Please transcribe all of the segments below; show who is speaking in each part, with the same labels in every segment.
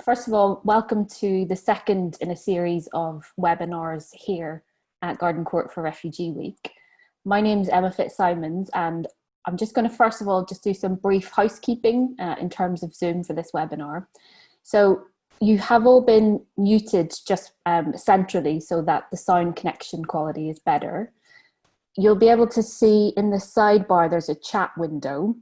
Speaker 1: First of all, welcome to the second in a series of webinars here at Garden Court for Refugee Week. My name is Emma Fitzsimons, and I'm just going to first of all just do some brief housekeeping in terms of Zoom for this webinar. So you have all been muted just centrally so that the sound connection quality is better. You'll be able to see in the sidebar there's a chat window.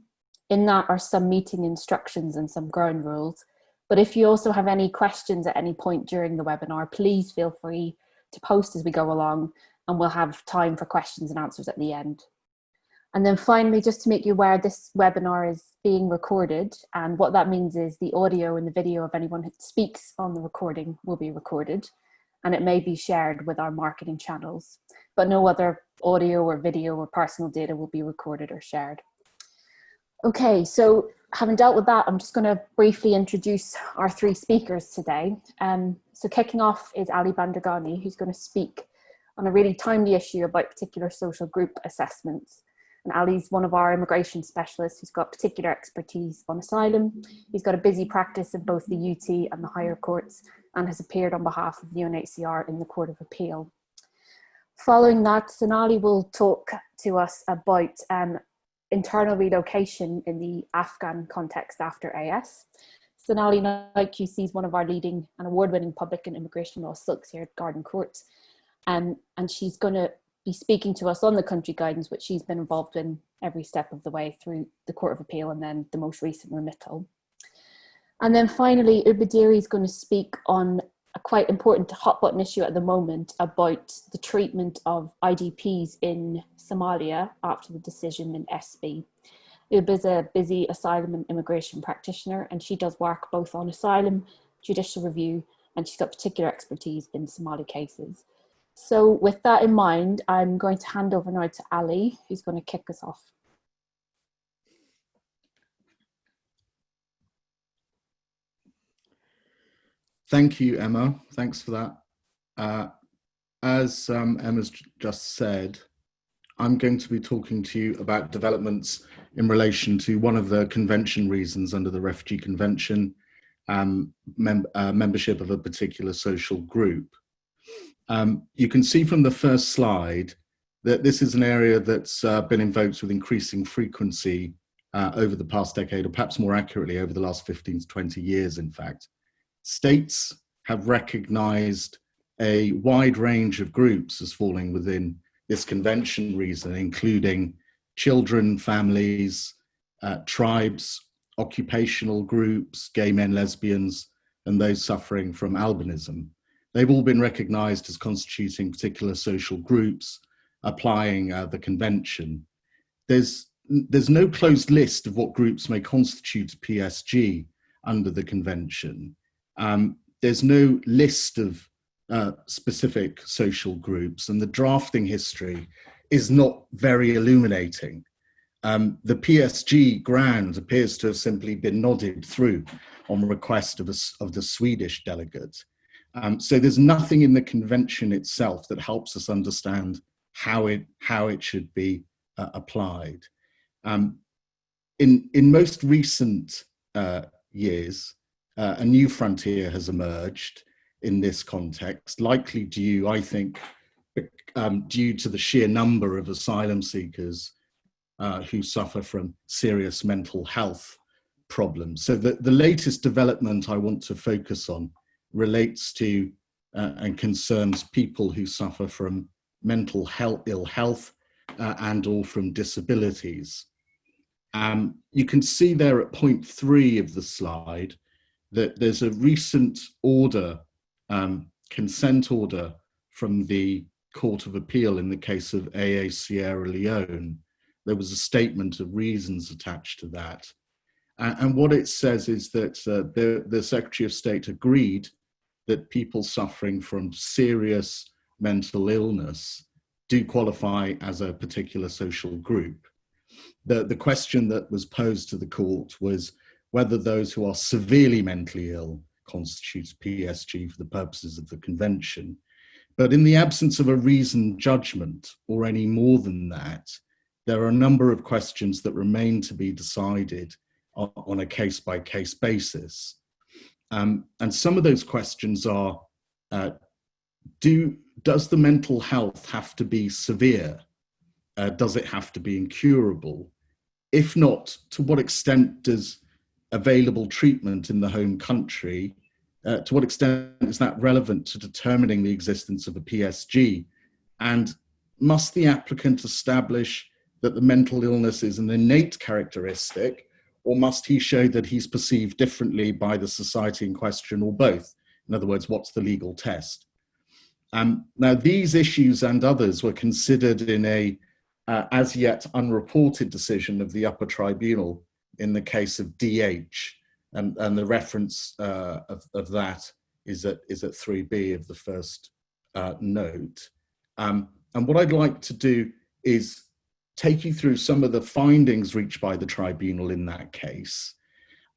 Speaker 1: In that are some meeting instructions and some ground rules. But if you also have any questions at any point during the webinar, please feel free to post as we go along, and we'll have time for questions and answers at the end. And then finally, just to make you aware, this webinar is being recorded, and what that means is the audio and the video of anyone who speaks on the recording will be recorded, and it may be shared with our marketing channels, but no other audio or video or personal data will be recorded or shared. Okay, so having dealt with that, I'm just going to briefly introduce our three speakers today. So kicking off is Ali Bandegani, who's going to speak on a really timely issue about particular social group assessments. And Ali's one of our immigration specialists who's got particular expertise on asylum. He's got a busy practice in both the UT and the higher courts and has appeared on behalf of the UNHCR in the Court of Appeal. Following that, Sonali will talk to us about internal relocation in the Afghan context after AS. Sonali Naik is one of our leading and award-winning public and immigration law silks here at Garden Court. And she's going to be speaking to us on the country guidance, which she's been involved in every step of the way through the Court of Appeal and then the most recent remittal. And then finally, Ubah Dirie is going to speak on a quite important hot button issue at the moment about the treatment of IDPs in Somalia after the decision in SB. Ubah is a busy asylum and immigration practitioner, and she does work both on asylum, judicial review, and she's got particular expertise in Somali cases. So with that in mind, I'm going to hand over now to Ali, who's going to kick us off.
Speaker 2: Thank you, Emma. Thanks for that. As Emma's just said, I'm going to be talking to you about developments in relation to one of the convention reasons under the Refugee Convention, membership of a particular social group. You can see from the first slide that this is an area that's been invoked with increasing frequency over the past decade, or perhaps more accurately over the last 15 to 20 years, in fact. States have recognized a wide range of groups as falling within this convention reason, including children, families, tribes, occupational groups, gay men, lesbians, and those suffering from albinism. They've all been recognized as constituting particular social groups applying the convention. There's no closed list of what groups may constitute PSG under the convention. There's no list of specific social groups, and the drafting history is not very illuminating. The PSG ground appears to have simply been nodded through on request of the Swedish delegate. So there's nothing in the convention itself that helps us understand how it should be applied. In most recent years, a new frontier has emerged in this context, likely due, I think, due to the sheer number of asylum seekers who suffer from serious mental health problems. So the latest development I want to focus on relates to and concerns people who suffer from mental ill health and or from disabilities. You can see there at point 3 of the slide that there's a recent order, consent order from the Court of Appeal in the case of AA Sierra Leone. There was a statement of reasons attached to that. And what it says is that the Secretary of State agreed that people suffering from serious mental illness do qualify as a particular social group. The question that was posed to the court was whether those who are severely mentally ill constitutes PSG for the purposes of the convention. But in the absence of a reasoned judgment, or any more than that, there are a number of questions that remain to be decided on a case-by-case basis. And some of those questions are, does the mental health have to be severe? Does it have to be incurable? If not, to what extent does available treatment in the home country, to what extent is that relevant to determining the existence of a PSG? And must the applicant establish that the mental illness is an innate characteristic, or must he show that he's perceived differently by the society in question, or both? In other words, what's the legal test? Now, these issues and others were considered in a as yet unreported decision of the upper tribunal in the case of DH, and the reference of that is at 3B of the first note. And what I'd like to do is take you through some of the findings reached by the tribunal in that case,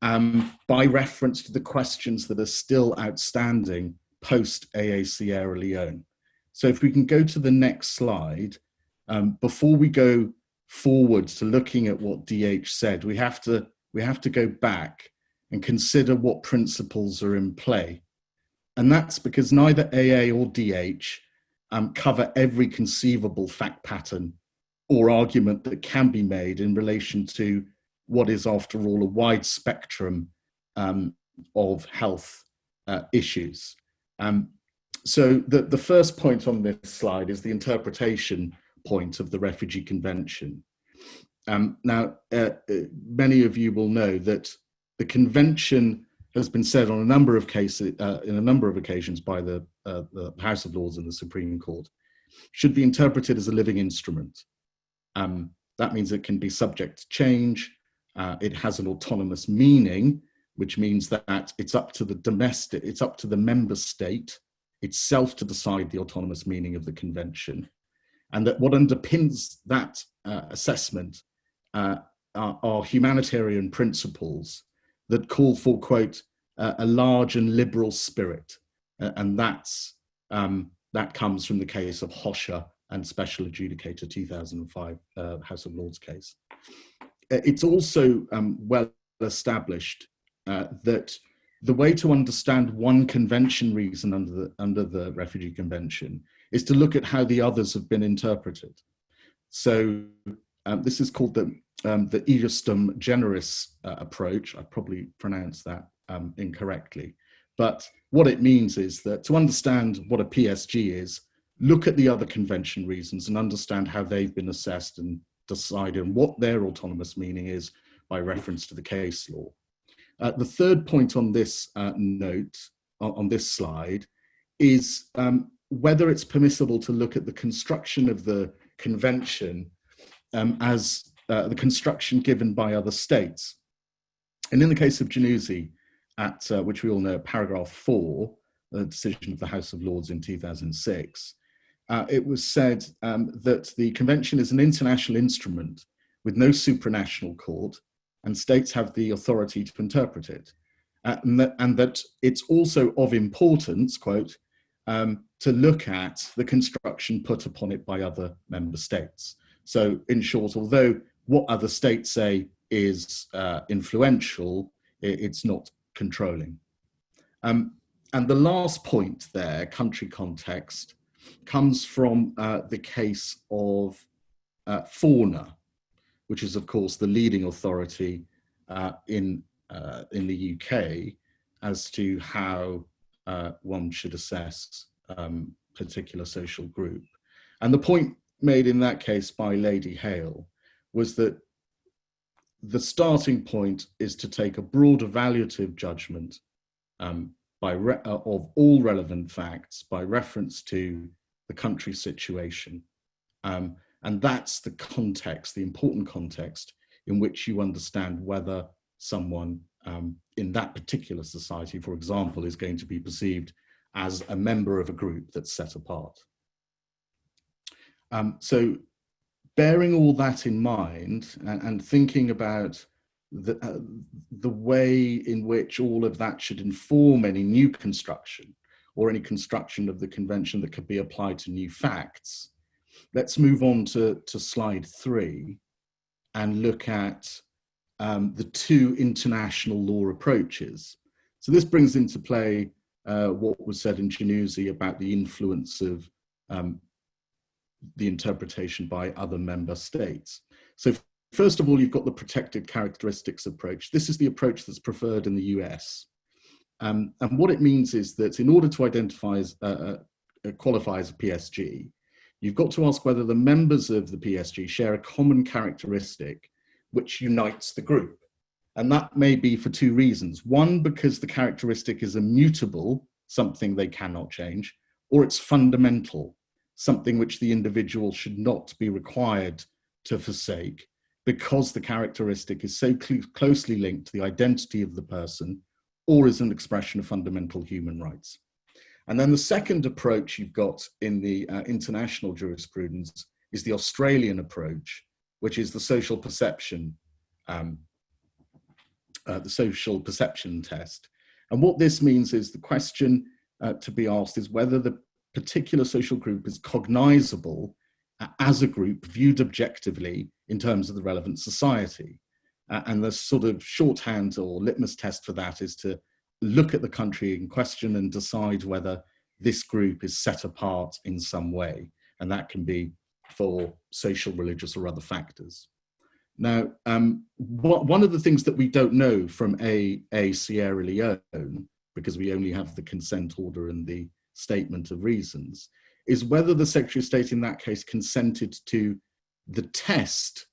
Speaker 2: by reference to the questions that are still outstanding post AA Sierra Leone. So if we can go to the next slide, before we go forward to looking at what DH said, we have to go back and consider what principles are in play. And that's because neither AA or DH cover every conceivable fact pattern or argument that can be made in relation to what is, after all, a wide spectrum of health issues. So the first point on this slide is the interpretation point of the Refugee Convention. Now, many of you will know that the Convention has been said on a number of cases, in a number of occasions by the House of Lords and the Supreme Court, should be interpreted as a living instrument. That means it can be subject to change. It has an autonomous meaning, which means that it's up to the member state itself to decide the autonomous meaning of the convention. And that what underpins that assessment are humanitarian principles that call for, quote, a large and liberal spirit. And that comes from the case of Hosher and Special Adjudicator 2005 House of Lords case. It's also well established that the way to understand one convention reason under the Refugee Convention is to look at how the others have been interpreted. So this is called the Ejusdem generis approach. I probably pronounced that incorrectly. But what it means is that to understand what a PSG is, look at the other convention reasons and understand how they've been assessed and decided and what their autonomous meaning is by reference to the case law. The third point on this note, on this slide, is whether it's permissible to look at the construction of the convention as the construction given by other states. And in the case of Januzzi, which we all know, paragraph 4, the decision of the House of Lords in 2006, it was said that the convention is an international instrument with no supranational court, and states have the authority to interpret it. And that it's also of importance, quote, to look at the construction put upon it by other member states. So in short, although what other states say is influential, it's not controlling. And the last point there, country context, comes from the case of Fauna, which is, of course, the leading authority in the UK as to how one should assess particular social group. And the point made in that case by Lady Hale was that the starting point is to take a broad evaluative judgment of all relevant facts by reference to the country situation. And that's the context, the important context in which you understand whether someone in that particular society, for example, is going to be perceived as a member of a group that's set apart. So bearing all that in mind and thinking about the way in which all of that should inform any new construction or any construction of the convention that could be applied to new facts, let's move on to slide 3 and look at the two international law approaches. So this brings into play what was said in Januzzi about the influence of the interpretation by other member states. So first of all, you've got the protected characteristics approach. This is the approach that's preferred in the US. And what it means is that in order to identify as qualify as a PSG, you've got to ask whether the members of the PSG share a common characteristic which unites the group. And that may be for two reasons. One, because the characteristic is immutable, something they cannot change, or it's fundamental, something which the individual should not be required to forsake, because the characteristic is so closely linked to the identity of the person, or is an expression of fundamental human rights. And then the second approach you've got in the international jurisprudence is the Australian approach, which is the social perception test. And what this means is the question to be asked is whether the particular social group is cognizable as a group viewed objectively in terms of the relevant society. And the sort of shorthand or litmus test for that is to look at the country in question and decide whether this group is set apart in some way. And that can be for social, religious, or other factors. Now, one of the things that we don't know from Sierra Leone, because we only have the consent order and the statement of reasons, is whether the Secretary of State in that case consented to the test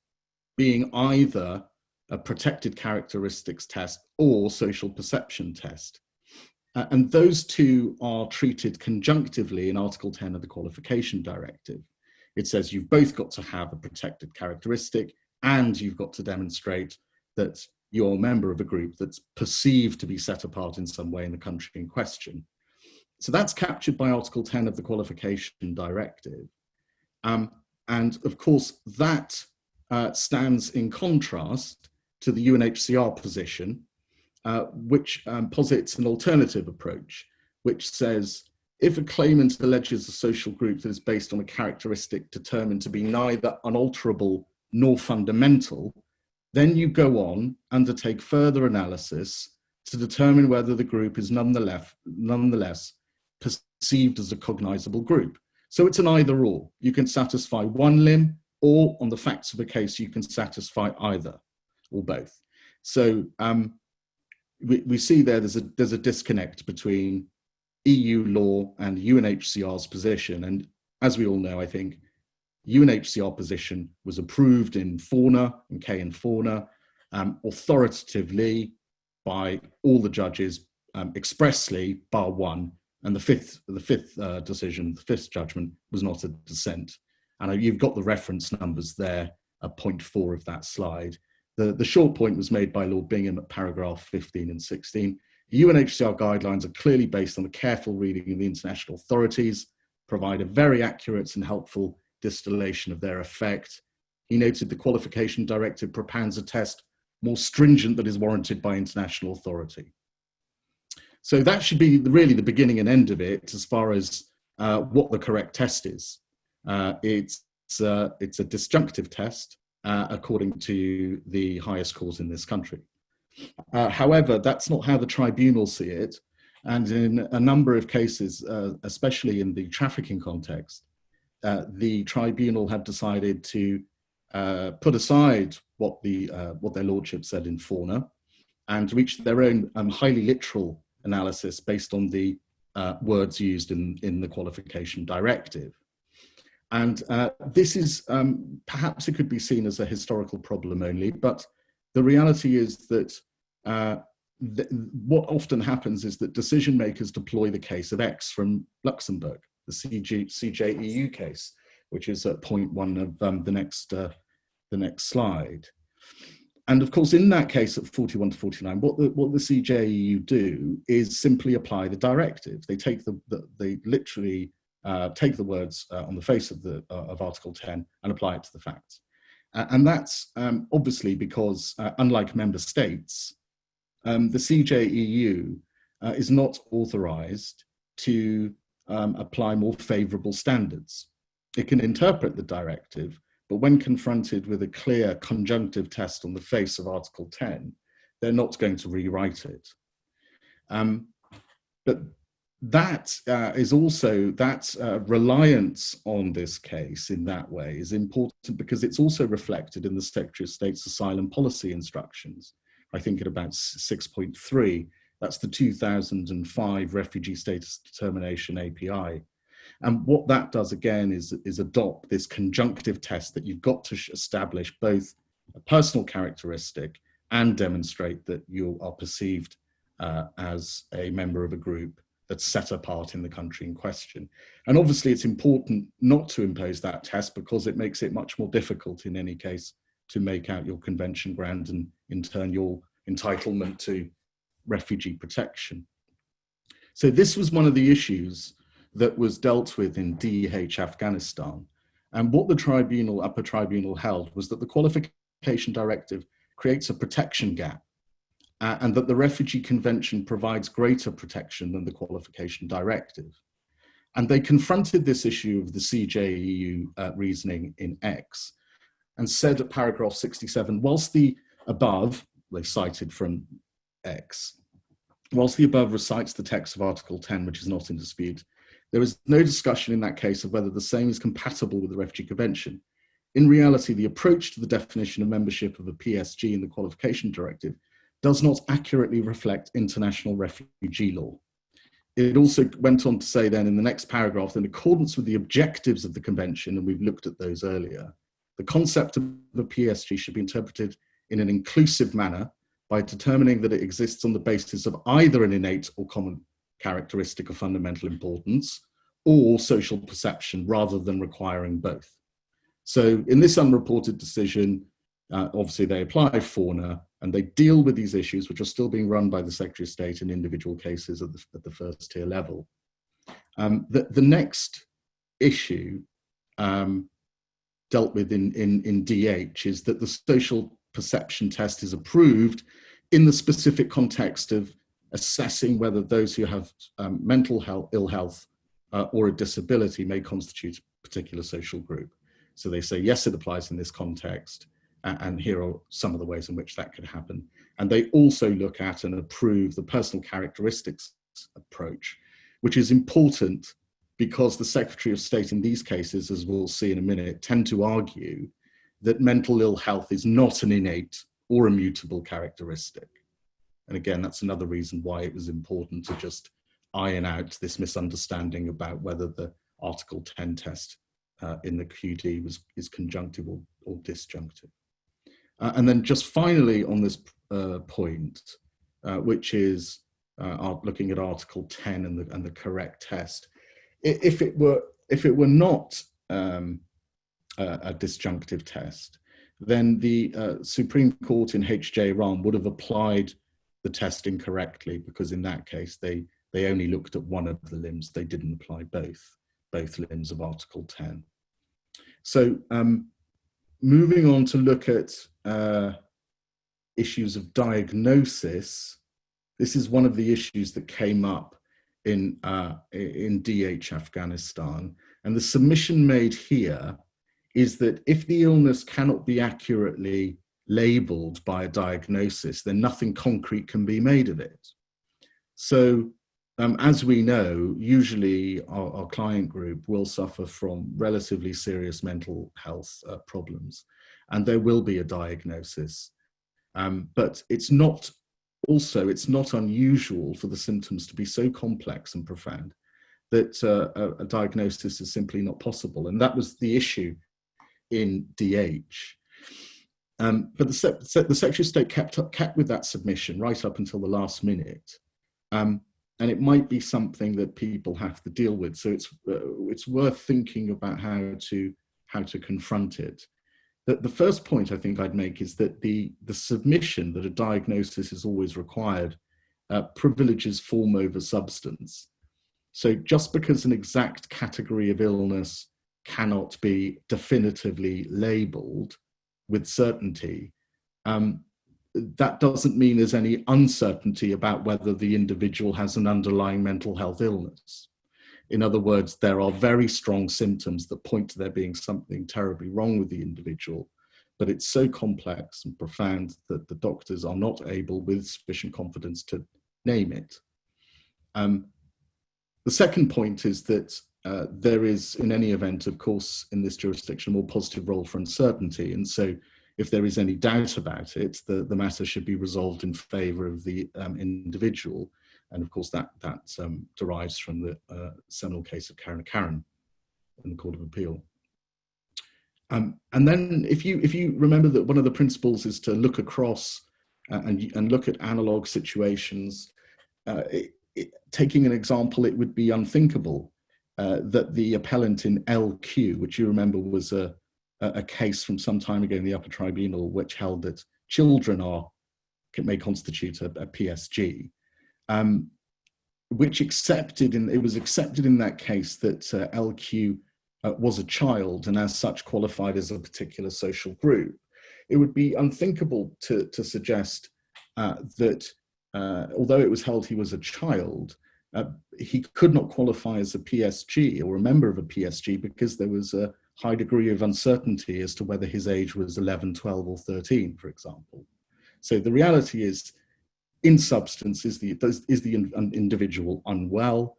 Speaker 2: being either a protected characteristics test or social perception test. And those two are treated conjunctively in Article 10 of the Qualification Directive. It says you've both got to have a protected characteristic and you've got to demonstrate that you're a member of a group that's perceived to be set apart in some way in the country in question. So that's captured by Article 10 of the Qualification Directive. And of course, that stands in contrast to the UNHCR position, which posits an alternative approach, which says if a claimant alleges a social group that is based on a characteristic determined to be neither unalterable nor fundamental, then you go on, undertake further analysis to determine whether the group is nonetheless perceived as a cognizable group. So it's an either or. You can satisfy one limb, or on the facts of a case, you can satisfy either or both. So we see there's a disconnect between EU law and UNHCR's position. And as we all know, I think UNHCR position was approved in fauna, in K and fauna, authoritatively by all the judges, expressly, bar one. And the fifth decision, the fifth judgment, was not a dissent. And you've got the reference numbers there at point 4 of that slide. The short point was made by Lord Bingham at paragraph 15 and 16. The UNHCR guidelines are clearly based on a careful reading of the international authorities, provide a very accurate and helpful distillation of their effect. He noted the Qualification Directive propounds a test more stringent than is warranted by international authority. So that should be really the beginning and end of it as far as what the correct test is. It's a disjunctive test according to the highest court in this country. However, that's not how the tribunals see it. And in a number of cases, especially in the trafficking context, the tribunal have decided to put aside what their lordship said in fauna and reach their own highly literal analysis based on the words used in the Qualification Directive. And this is, perhaps it could be seen as a historical problem only, but the reality is that what often happens is that decision makers deploy the case of X from Luxembourg, the CJEU case, which is at point 1 of the next slide. And of course, in that case at 41 to 49, what the CJEU do is simply apply the directive. They take they literally take the words on the face of Article 10 and apply it to the facts. And that's obviously because, unlike member states, the CJEU is not authorized to apply more favorable standards. It can interpret the directive, but when confronted with a clear conjunctive test on the face of Article 10, they're not going to rewrite it. But that is also, that reliance on this case in that way is important because it's also reflected in the Secretary of State's asylum policy instructions. I think at about 6.3, that's the 2005 Refugee Status Determination API. And what that does again is adopt this conjunctive test that you've got to establish both a personal characteristic and demonstrate that you are perceived as a member of a group that's set apart in the country in question. And obviously it's important not to impose that test because it makes it much more difficult in any case to make out your convention ground and in turn your entitlement to refugee protection. So this was one of the issues that was dealt with in DH Afghanistan. And what the tribunal, upper tribunal held was that the qualification directive creates a protection gap and that the Refugee Convention provides greater protection than the qualification directive. And they confronted this issue of the CJEU reasoning in X and said at paragraph 67, whilst the above, they cited from X, whilst the above recites the text of Article 10, which is not in dispute, there is no discussion in that case of whether the same is compatible with the Refugee Convention. In reality, the approach to the definition of membership of a PSG in the qualification directive does not accurately reflect international refugee law. It also went on to say then in the next paragraph, in accordance with the objectives of the convention, and we've looked at those earlier, the concept of a PSG should be interpreted in an inclusive manner by determining that it exists on the basis of either an innate or common characteristic of fundamental importance or social perception rather than requiring both. So in this unreported decision, obviously they apply fauna and they deal with these issues which are still being run by the Secretary of State in individual cases at the first tier level. The next issue dealt with in DH is that the social perception test is approved in the specific context of assessing whether those who have mental health, ill health or a disability may constitute a particular social group. So they say, yes, it applies in this context. And here are some of the ways in which that could happen. And they also look at and approve the personal characteristics approach, which is important because the Secretary of State in these cases, as we'll see in a minute, tend to argue that mental ill health is not an innate or immutable characteristic. And again, that's another reason why it was important to just iron out this misunderstanding about whether the Article 10 test in the QD is conjunctive or disjunctive. And then just finally on this point, which is looking at Article 10 and the correct test, if it were not a disjunctive test, then the Supreme Court in H.J. Iran would have applied the test incorrectly because in that case they only looked at one of the limbs. They didn't apply both limbs of Article 10. So moving on to look at issues of diagnosis, this is one of the issues that came up in DH Afghanistan. And the submission made here is that if the illness cannot be accurately labeled by a diagnosis, then nothing concrete can be made of it. So as we know, usually our client group will suffer from relatively serious mental health problems, and there will be a diagnosis. But it's not unusual for the symptoms to be so complex and profound that a diagnosis is simply not possible. And that was the issue in DH. But the Secretary of State kept with that submission right up until the last minute. And it might be something that people have to deal with. So it's worth thinking about how to confront it. The first point I think I'd make is that the submission that a diagnosis is always required privileges form over substance. So just because an exact category of illness cannot be definitively labeled with certainty, that doesn't mean there's any uncertainty about whether the individual has an underlying mental health illness. In other words, there are very strong symptoms that point to there being something terribly wrong with the individual, but it's so complex and profound that the doctors are not able with sufficient confidence to name it. The second point is that there is, in any event, of course, in this jurisdiction, a more positive role for uncertainty. And so if there is any doubt about it, the matter should be resolved in favour of the individual. And of course, that derives from the seminal case of Karen in the Court of Appeal. And then if you remember that one of the principles is to look across and look at analogue situations, taking an example, it would be unthinkable that the appellant in LQ, which you remember was a case from some time ago in the upper tribunal, which held that children may constitute a PSG, which it was accepted in that case that LQ was a child and as such qualified as a particular social group. It would be unthinkable to suggest that although it was held he was a child, he could not qualify as a PSG or a member of a PSG because there was a high degree of uncertainty as to whether his age was 11, 12 or 13, for example. So the reality is, in substance, is the individual unwell,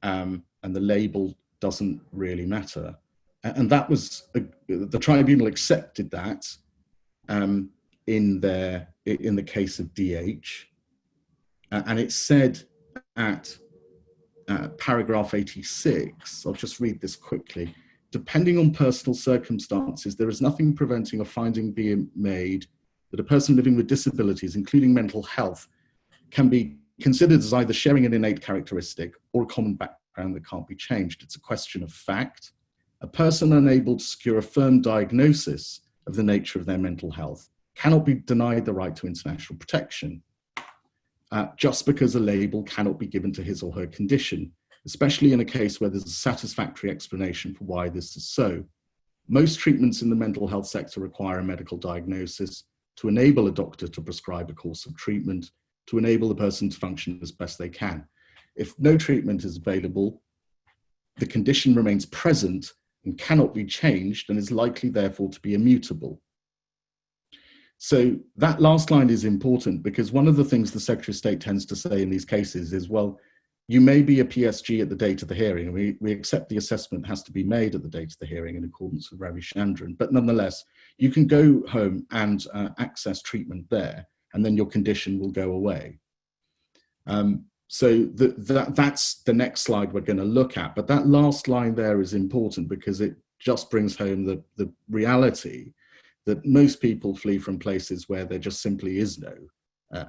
Speaker 2: and the label doesn't really matter. And that was, the tribunal accepted that in the case of DH. And it said at paragraph 86, I'll just read this quickly, depending on personal circumstances, there is nothing preventing a finding being made that a person living with disabilities, including mental health, can be considered as either sharing an innate characteristic or a common background that can't be changed. It's a question of fact. A person unable to secure a firm diagnosis of the nature of their mental health cannot be denied the right to international protection. Just because a label cannot be given to his or her condition, especially in a case where there's a satisfactory explanation for why this is so. Most treatments in the mental health sector require a medical diagnosis to enable a doctor to prescribe a course of treatment, to enable the person to function as best they can. If no treatment is available, the condition remains present and cannot be changed and is likely therefore to be immutable. So that last line is important because one of the things the Secretary of State tends to say in these cases is, well, you may be a PSG at the date of the hearing, and we accept the assessment has to be made at the date of the hearing in accordance with Ravi Chandran, but nonetheless, you can go home and access treatment there, and then your condition will go away. So that's the next slide we're going to look at, but that last line there is important because it just brings home the reality that most people flee from places where there just simply is no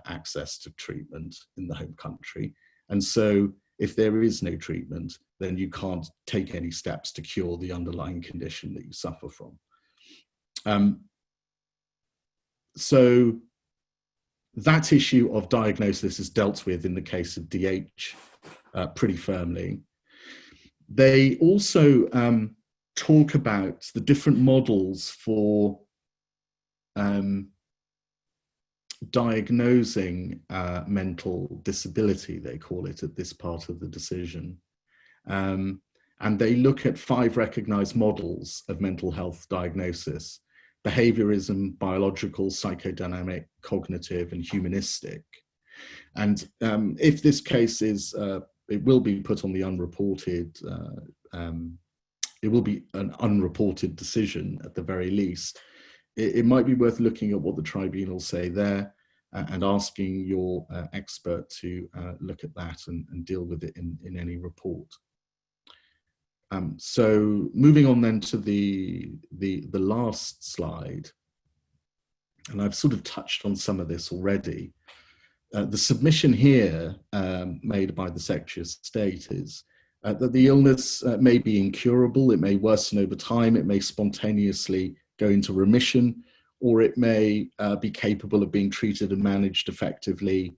Speaker 2: access to treatment in the home country. And so if there is no treatment, then you can't take any steps to cure the underlying condition that you suffer from. So that issue of diagnosis is dealt with in the case of DH pretty firmly. They also talk about the different models for diagnosing mental disability, they call it at this part of the decision. And they look at 5 recognized models of mental health diagnosis: behaviorism, biological, psychodynamic, cognitive, and humanistic. And if this case is, it will be put on the unreported, it will be an unreported decision at the very least. It might be worth looking at what the tribunals say there and asking your expert to look at that and deal with it in any report. So moving on then to the last slide, and I've sort of touched on some of this already. The submission here made by the Secretary of State is that the illness may be incurable, it may worsen over time, it may spontaneously go into remission, or it may be capable of being treated and managed effectively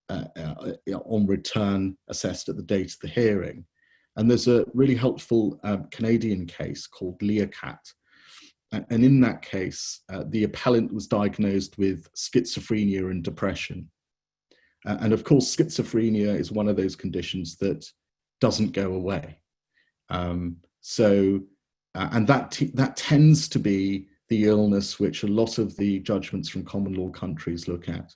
Speaker 2: on return, assessed at the date of the hearing. And there's a really helpful Canadian case called UKUT. And in that case, the appellant was diagnosed with schizophrenia and depression. And of course, schizophrenia is one of those conditions that doesn't go away. And that tends to be the illness which a lot of the judgments from common law countries look at.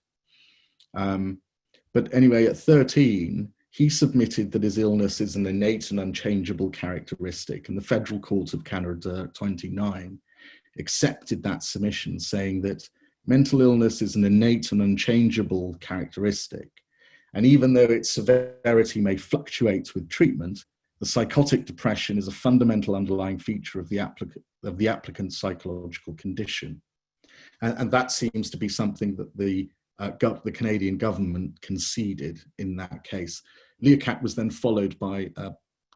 Speaker 2: But anyway, at 13, he submitted that his illness is an innate and unchangeable characteristic, and the Federal Court of Canada 29 accepted that submission, saying that mental illness is an innate and unchangeable characteristic, and even though its severity may fluctuate with treatment, the psychotic depression is a fundamental underlying feature of the applicant's psychological condition. And that seems to be something that the Canadian government conceded in that case. UKUT was then followed by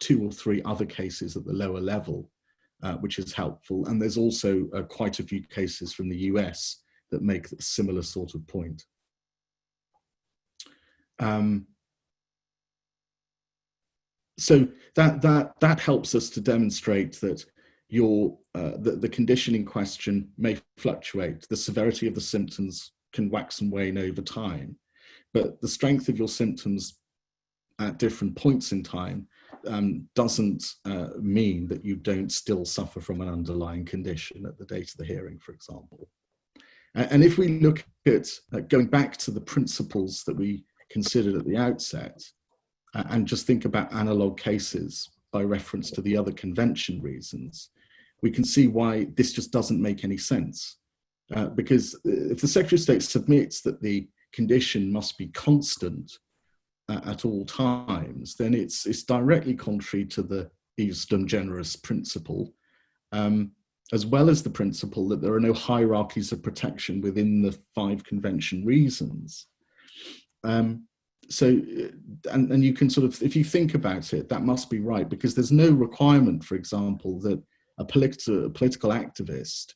Speaker 2: 2 or 3 other cases at the lower level, which is helpful. And there's also quite a few cases from the US that make a similar sort of point. So that helps us to demonstrate that the condition in question may fluctuate. The severity of the symptoms can wax and wane over time, but the strength of your symptoms at different points in time doesn't mean that you don't still suffer from an underlying condition at the date of the hearing, for example. And if we look at going back to the principles that we considered at the outset, and just think about analog cases by reference to the other convention reasons, we can see why this just doesn't make any sense. Because if the Secretary of State submits that the condition must be constant at all times, then it's directly contrary to the Ius Dum Generis principle, as well as the principle that there are no hierarchies of protection within the 5 convention reasons. So, and you can sort of, if you think about it, that must be right, because there's no requirement, for example, that a political activist,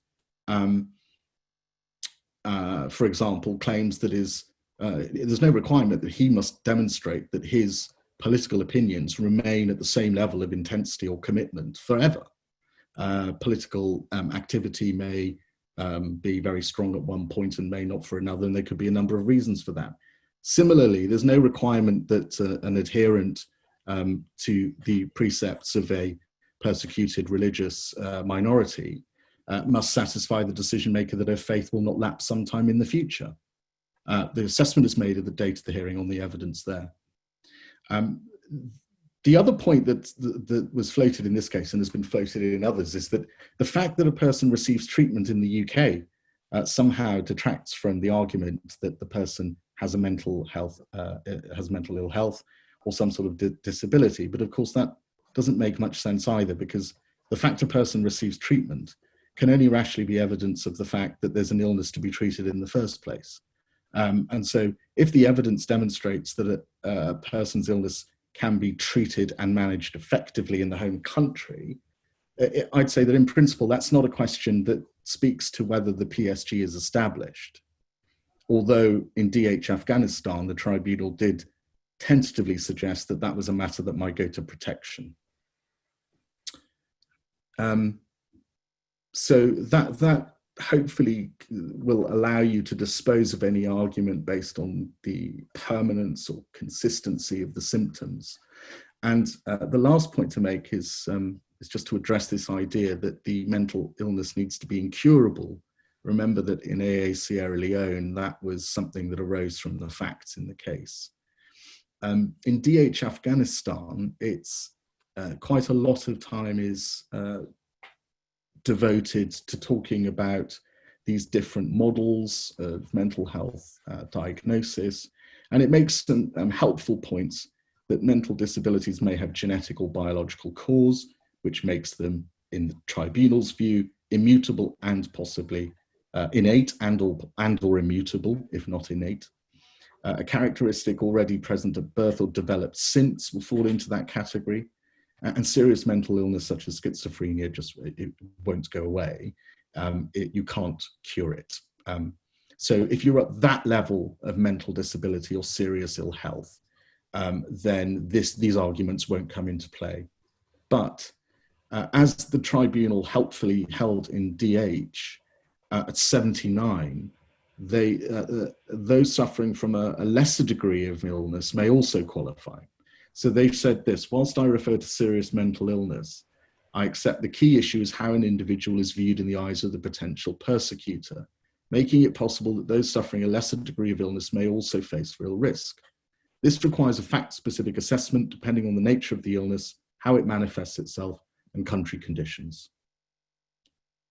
Speaker 2: for example, claims that there's no requirement that he must demonstrate that his political opinions remain at the same level of intensity or commitment forever. Political activity may be very strong at one point and may not for another, and there could be a number of reasons for that. Similarly, there's no requirement that an adherent to the precepts of a persecuted religious minority must satisfy the decision maker that her faith will not lapse sometime in the future. The assessment is made at the date of the hearing on the evidence there. The other point that was floated in this case and has been floated in others is that the fact that a person receives treatment in the UK somehow detracts from the argument that the person has a mental ill health or some sort of disability. But of course, that doesn't make much sense either, because the fact a person receives treatment can only rationally be evidence of the fact that there's an illness to be treated in the first place. And so if the evidence demonstrates that a person's illness can be treated and managed effectively in the home country, I'd say that in principle, that's not a question that speaks to whether the PSG is established. Although in DH Afghanistan, the tribunal did tentatively suggest that that was a matter that might go to protection. So that hopefully will allow you to dispose of any argument based on the permanence or consistency of the symptoms. And the last point to make is just to address this idea that the mental illness needs to be incurable. Remember that in AA Sierra Leone, that was something that arose from the facts in the case. In DH Afghanistan, it's quite a lot of time is devoted to talking about these different models of mental health diagnosis. And it makes some helpful points that mental disabilities may have genetic or biological cause, which makes them, in the tribunal's view, immutable and possibly innate and or immutable, if not innate. A characteristic already present at birth or developed since will fall into that category. And serious mental illness such as schizophrenia it won't go away. You can't cure it. So if you're at that level of mental disability or serious ill health, then these arguments won't come into play. But as the tribunal helpfully held in DH at 79, those suffering from a lesser degree of illness may also qualify. So they've said this: whilst I refer to serious mental illness, I accept the key issue is how an individual is viewed in the eyes of the potential persecutor, making it possible that those suffering a lesser degree of illness may also face real risk. This requires a fact-specific assessment depending on the nature of the illness, how it manifests itself, and country conditions.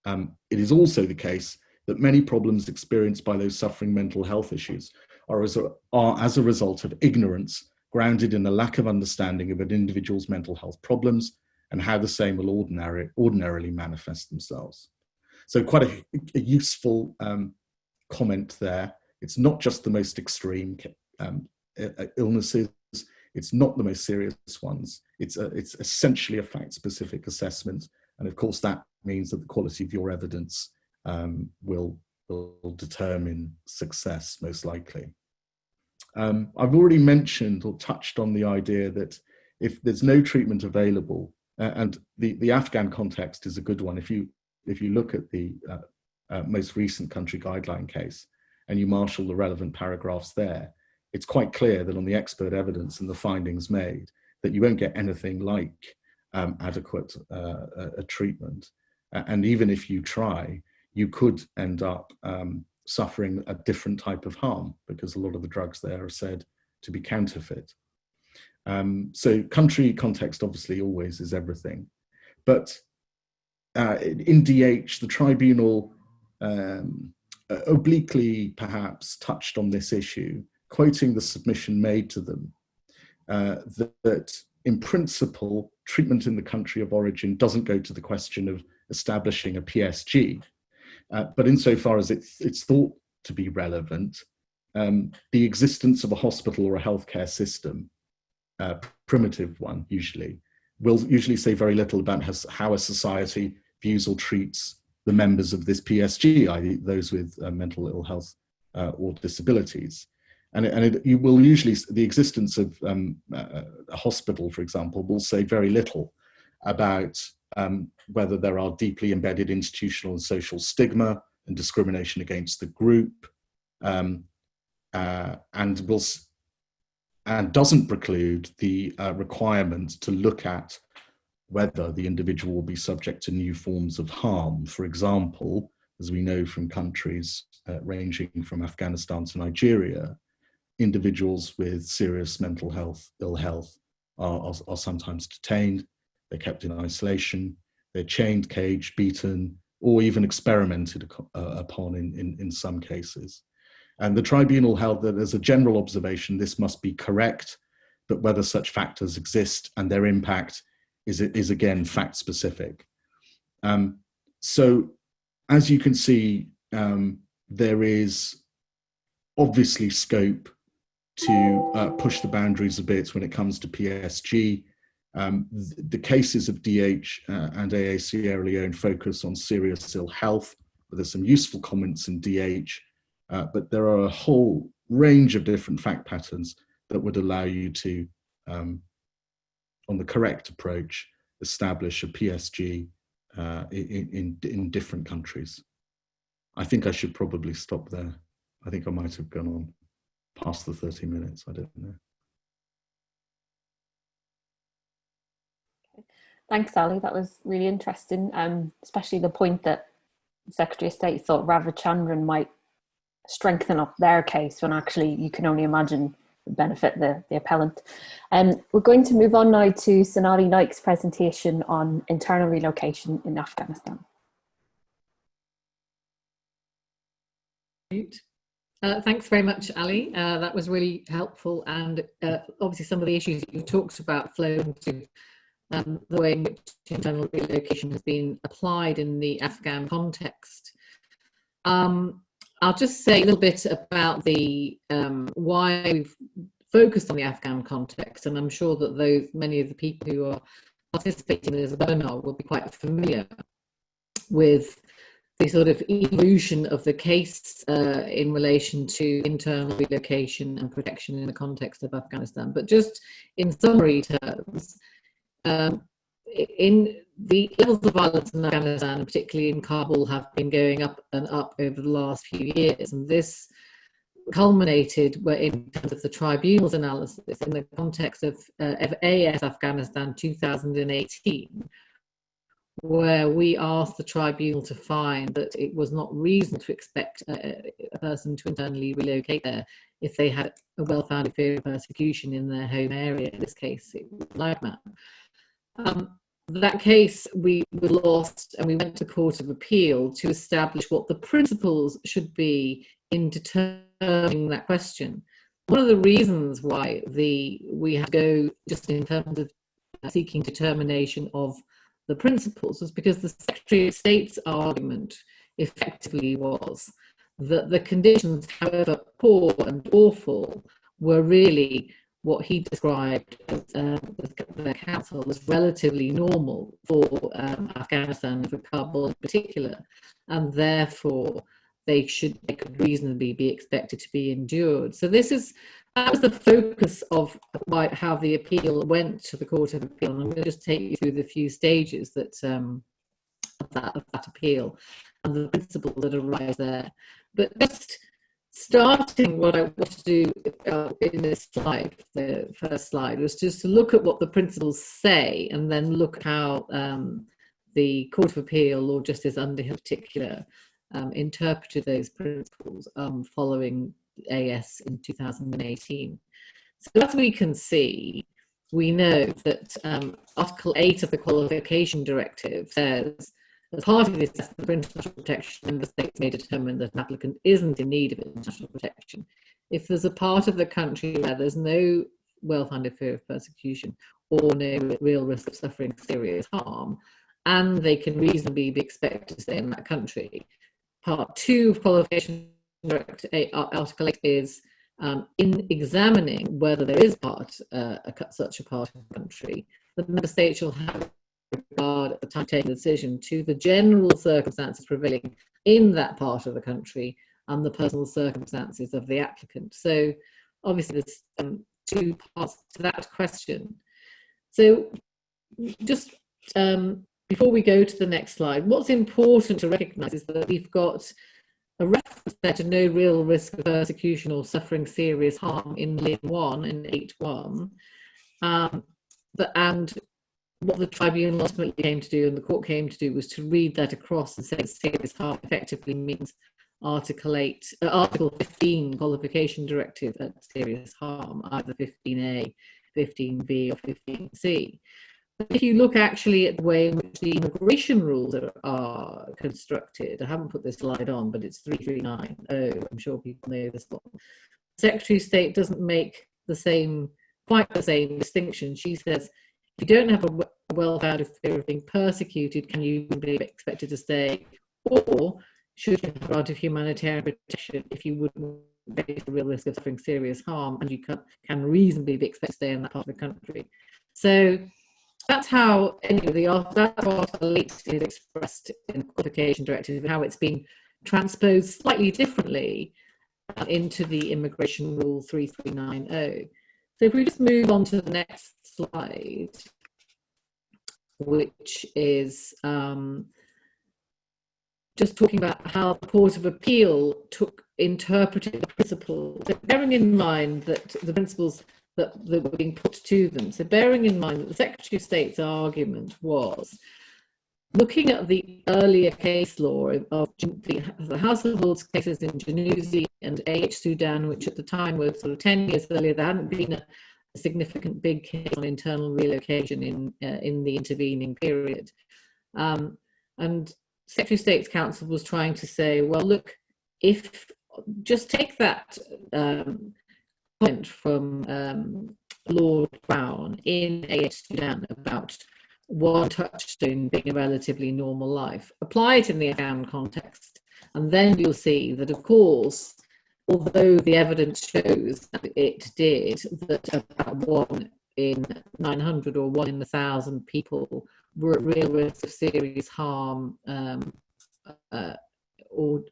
Speaker 2: It is also the case that many problems experienced by those suffering mental health issues are as a result of ignorance grounded in a lack of understanding of an individual's mental health problems and how the same will ordinarily manifest themselves. So quite a useful comment there. It's not just the most extreme illnesses, it's not the most serious ones. It's essentially a fact-specific assessment. And of course, that means that the quality of your evidence will determine success, most likely. I've already mentioned or touched on the idea that if there's no treatment available, and the Afghan context is a good one. If you look at the most recent country guideline case and you marshal the relevant paragraphs there, it's quite clear that on the expert evidence and the findings made that you won't get anything like adequate treatment. And even if you try, you could end up suffering a different type of harm because a lot of the drugs there are said to be counterfeit. So country context obviously always is everything. But in DH, the tribunal obliquely perhaps touched on this issue, quoting the submission made to them, that in principle, treatment in the country of origin doesn't go to the question of establishing a PSG, but insofar as it's thought to be relevant, the existence of a hospital or a healthcare system, primitive one usually, will usually say very little about how a society views or treats the members of this PSG, i.e. those with mental ill health or disabilities. And you will usually, the existence of a hospital, for example, will say very little about whether there are deeply embedded institutional and social stigma and discrimination against the group, and doesn't preclude the requirement to look at whether the individual will be subject to new forms of harm. For example, as we know from countries ranging from Afghanistan to Nigeria, individuals with serious mental health, ill health, are sometimes detained, they're kept in isolation, they're chained, caged, beaten, or even experimented upon in some cases. And the tribunal held that as a general observation, this must be correct, but whether such factors exist and their impact is again fact-specific. So as you can see, there is obviously scope to push the boundaries a bit when it comes to PSG. The cases of DH and AA Sierra Leone focus on serious ill health, but there's some useful comments in DH, but there are a whole range of different fact patterns that would allow you to, on the correct approach, establish a PSG in different countries. I think I should probably stop there. I think I might have gone on past the 30 minutes, I don't know.
Speaker 1: Thanks, Sally. That was really interesting, especially the point that the Secretary of State thought Ravichandran might strengthen up their case when actually you can only imagine benefit the appellant. We're going to move on now to Sonali Naik's presentation on internal relocation in Afghanistan.
Speaker 3: Thanks very much, Ali. That was really helpful, and obviously some of the issues that you talked about flow into the way in which internal relocation has been applied in the Afghan context. I'll just say a little bit about the why we've focused on the Afghan context, and I'm sure that many of the people who are participating in this webinar will be quite familiar with the sort of evolution of the case in relation to internal relocation and protection in the context of Afghanistan. But just in summary terms, in the levels of violence in Afghanistan, particularly in Kabul, have been going up and up over the last few years, and this culminated in terms of the tribunal's analysis in the context of AS Afghanistan 2018, where we asked the tribunal to find that it was not reason to expect a person to internally relocate there if they had a well-founded fear of persecution in their home area. In this case, it was Lagman. That case we lost, and we went to Court of Appeal to establish what the principles should be in determining that question. One of the reasons why we had to go just in terms of seeking determination of the principles was because the Secretary of State's argument effectively was that the conditions, however poor and awful, were really what he described as the council as relatively normal for Afghanistan and for Kabul in particular, and therefore they could reasonably be expected to be endured. So that was the focus of how the appeal went to the Court of Appeal. And I'm going to just take you through the few stages that of that appeal and the principles that arise there. But just starting, what I want to do in this slide, the first slide, was just to look at what the principles say, and then look how the Court of Appeal, Lord Justice Underhill in particular, interpreted those principles following AS in 2018. So as we can see, we know that Article 8 of the Qualification Directive says, as part of the assessment for international protection, member states may determine that an applicant isn't in need of international protection if there's a part of the country where there's no well-founded fear of persecution or no real risk of suffering serious harm, and they can reasonably be expected to stay in that country. Part 2 of Qualification Directive Article 8 is in examining whether there is such a part of the country, the member state shall have regard at the time taking the decision to the general circumstances prevailing in that part of the country and the personal circumstances of the applicant. So obviously there's two parts to that question. So just before we go to the next slide, what's important to recognise is that we've got a reference there to no real risk of persecution or suffering serious harm in Lin 1 in 8.1. And what the tribunal ultimately came to do, and the court came to do, was to read that across and say that serious harm effectively means Article 15 Qualification Directive at serious harm, either 15A, 15B or 15C. But if you look actually at the way in which the immigration rules are constructed, I haven't put this slide on, but it's 3390. I'm sure people know this one. Secretary of State doesn't make quite the same distinction. She says, if you don't have a well-founded fear of being persecuted, can you be expected to stay? Or should you have a right of humanitarian protection if you wouldn't face the real risk of suffering serious harm and you can reasonably be expected to stay in that part of the country? So that's how Article 8 is expressed in the Qualification Directive, and how it's been transposed slightly differently into the Immigration Rule 3390. So if we just move on to the next slide, which is just talking about how the Court of Appeal interpreted the principles, bearing in mind that the principles that were being put to them. So bearing in mind that the Secretary of State's argument was, looking at the earlier case law of the House of Lords cases in Januzzi and A.H. Sudan, which at the time were sort of 10 years earlier, there hadn't been a significant big case on internal relocation in the intervening period. And Secretary of State's counsel was trying to say, well, look, just take that comment from Lord Brown in A.H. Sudan about one touchstone being a relatively normal life, apply it in the Afghan context, and then you'll see that, of course, although the evidence shows that it did, that about 1 in 900 or 1 in 1,000 people were at real risk of serious harm or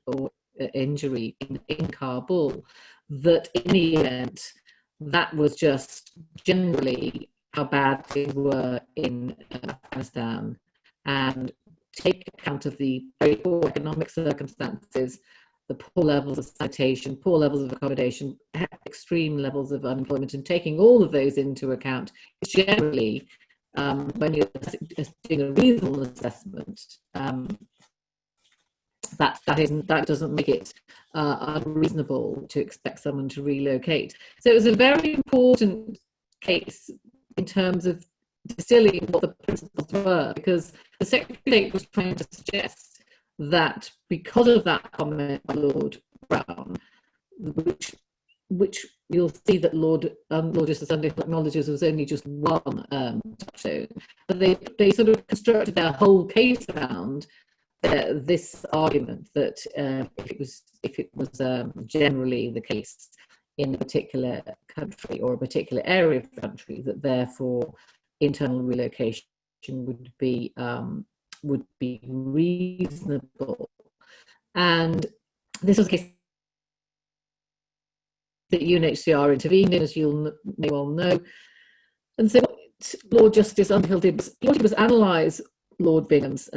Speaker 3: injury in Kabul, that in the event, that was just generally how bad things were in Afghanistan, and take account of the very poor economic circumstances, the poor levels of sanitation, poor levels of accommodation, extreme levels of unemployment, and taking all of those into account, it's generally when you're doing a reasonable assessment, that doesn't make it unreasonable to expect someone to relocate. So it was a very important case in terms of distilling what the principles were, because the Secretary of State was trying to suggest that because of that comment by Lord Brown, which you'll see that Lord Justice Underhill acknowledges was only just one touchstone, but they sort of constructed their whole case around this argument that if it was generally the case in a particular country or a particular area of the country, that therefore internal relocation would be reasonable. And this was a case that UNHCR intervened in, as you may well know. And so what Lord Justice Underhill did was analyse Lord Bingham's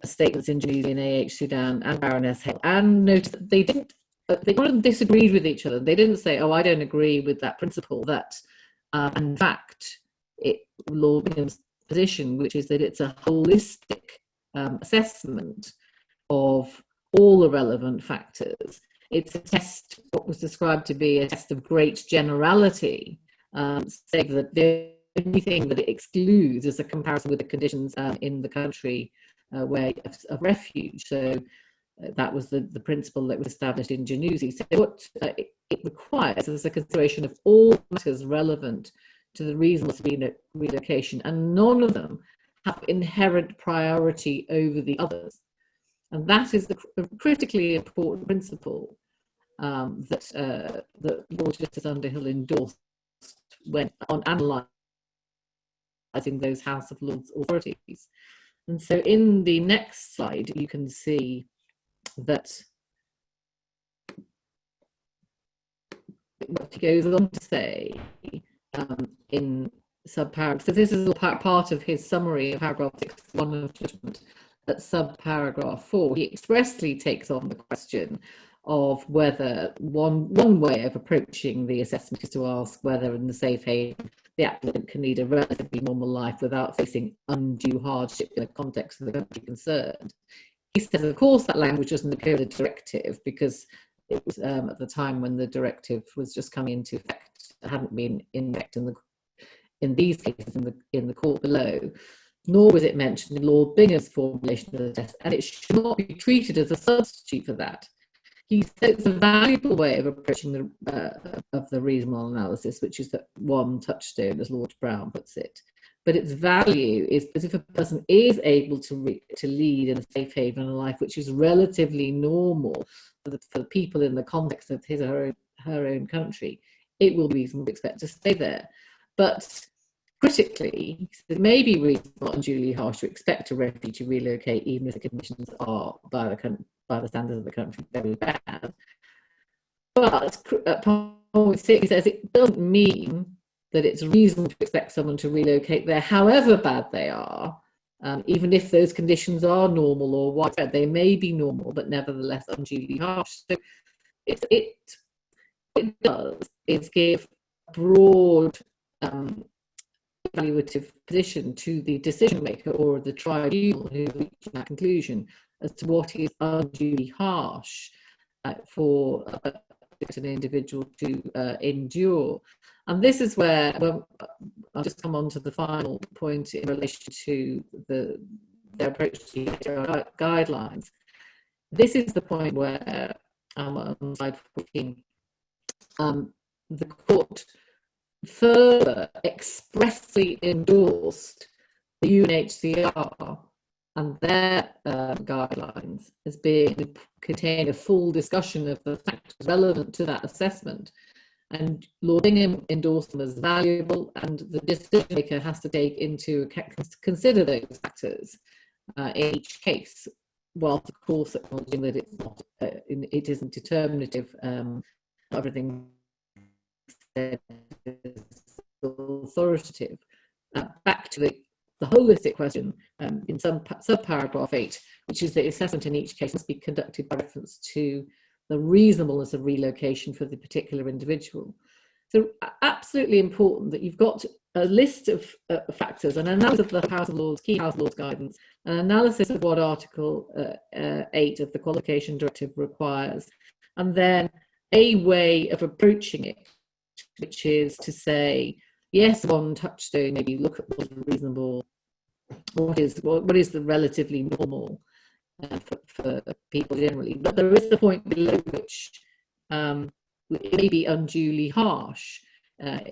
Speaker 3: statements in Geneva, Sudan, and Baroness Hale, and noticed that they one of them disagreed with each other. They didn't say, "Oh, I don't agree with that principle." That, in fact, Lord Bingham's position, which is that it's a holistic assessment of all the relevant factors. It's a test, what was described to be a test of great generality, save that the only thing that it excludes is a comparison with the conditions in the country where of refuge. So that was the principle that was established in Januzzi. So what it requires is a consideration of all matters relevant to the reasonableness of relocation, and none of them have inherent priority over the others. And that is the critically important principle that Lord Justice Underhill endorsed when on analysing those House of Lords authorities. And so in the next slide, you can see that what he goes on to say in subparagraph, so this is all part of his summary of paragraph 61 of judgment. At subparagraph 4, he expressly takes on the question of whether one way of approaching the assessment is to ask whether in the safe haven the applicant can lead a relatively normal life without facing undue hardship in the context of the country concerned. He says, of course, that language doesn't appear in the directive because it was at the time when the directive was just coming into effect. It hadn't been in effect in these cases in the court below, nor was it mentioned in Lord Bingham's formulation of the test, and it should not be treated as a substitute for that. He said it's a valuable way of approaching the reasonable analysis, which is that one touchstone, as Lord Brown puts it. But its value is that if a person is able to lead in a safe haven a life which is relatively normal for the people in the context of his or her own country, it will be reasonable to expect to stay there. But critically, it may be reasonable and unduly harsh to expect a refugee to relocate even if the conditions are by the standards of the country very bad. But at point 6, he says it doesn't mean that it's reasonable to expect someone to relocate there, however bad they are, even if those conditions are normal or widespread. They may be normal, but nevertheless unduly harsh. So it does is give a broad evaluative position to the decision maker or the tribunal who reached that conclusion as to what is unduly harsh for an individual to endure. And this is where, well, I'll just come on to the final point in relation to their approach to the UNHCR guidelines. This is the point where, on slide 14, the court further expressly endorsed the UNHCR and their guidelines as containing a full discussion of the factors relevant to that assessment. And Lord Bingham endorsed them as valuable, and the decision maker has to take into account, consider those factors in each case, whilst of course acknowledging that it's not, it isn't determinative. Everything is authoritative. Back to the holistic question in subparagraph 8, which is the assessment in each case must be conducted by reference to the reasonableness of relocation for the particular individual. So absolutely important that you've got a list of factors, an analysis of the House of Lords, key House of Lords guidance, an analysis of what Article 8 of the Qualification Directive requires, and then a way of approaching it, which is to say, yes, one touchstone, maybe look at what is reasonable, what is the relatively normal for people generally, but there is the point below which it may be unduly harsh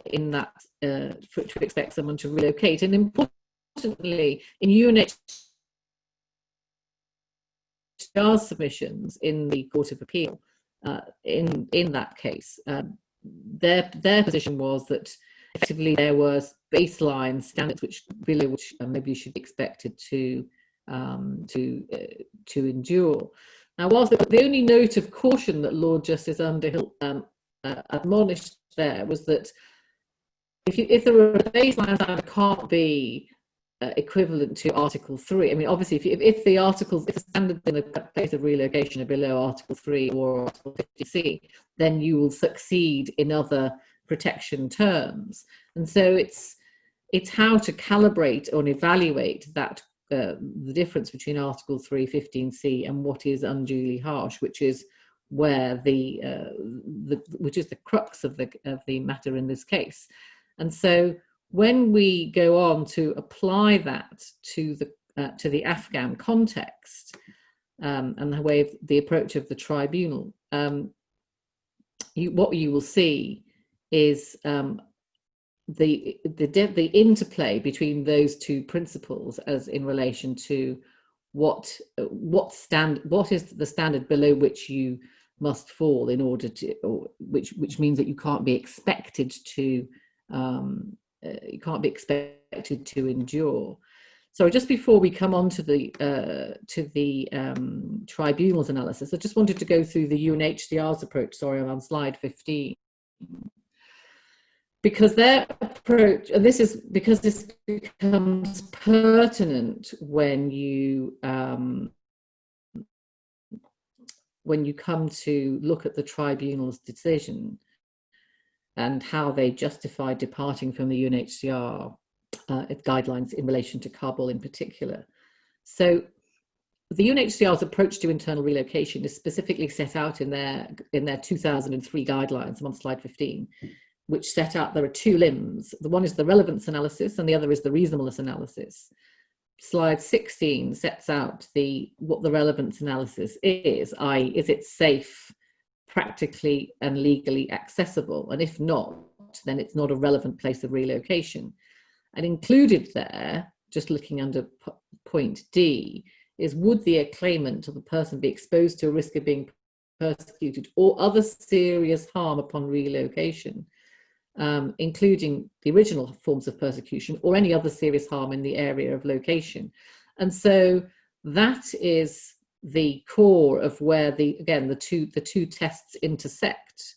Speaker 3: in that to expect someone to relocate. And importantly, in UNHCR submissions in the Court of Appeal, in that case, their position was that effectively there was baseline standards below which maybe should be expected to endure. Now, whilst the only note of caution that Lord Justice Underhill admonished there was that if there are baseline standards, can't be equivalent to Article 3. I mean, obviously, if the standards in the place of relocation are below Article 3 or Article 50C, then you will succeed in other protection terms. And so it's how to calibrate or evaluate that the difference between Article 3, 15C, and what is unduly harsh, which is where which is the crux of the matter in this case. And so when we go on to apply that to the Afghan context and the approach of the tribunal, what you will see is the interplay between those two principles as in relation to what is the standard below which you must fall in order to, or which means that you can't be expected to endure. So just before we come on to the tribunal's analysis, I just wanted to go through the UNHCR's approach. Sorry, I'm on slide 15. Because their approach, and this is because this becomes pertinent when you come to look at the tribunal's decision and how they justify departing from the UNHCR guidelines in relation to Kabul in particular. So the UNHCR's approach to internal relocation is specifically set out in their 2003 guidelines. I'm on slide 15. Which set out there are two limbs. The one is the relevance analysis and the other is the reasonableness analysis. Slide 16 sets out what the relevance analysis is, i.e. is it safe, practically and legally accessible? And if not, then it's not a relevant place of relocation. And included there, just looking under point D, is would the claimant or the person be exposed to a risk of being persecuted or other serious harm upon relocation? Including the original forms of persecution or any other serious harm in the area of location. And so that is the core of where the two tests intersect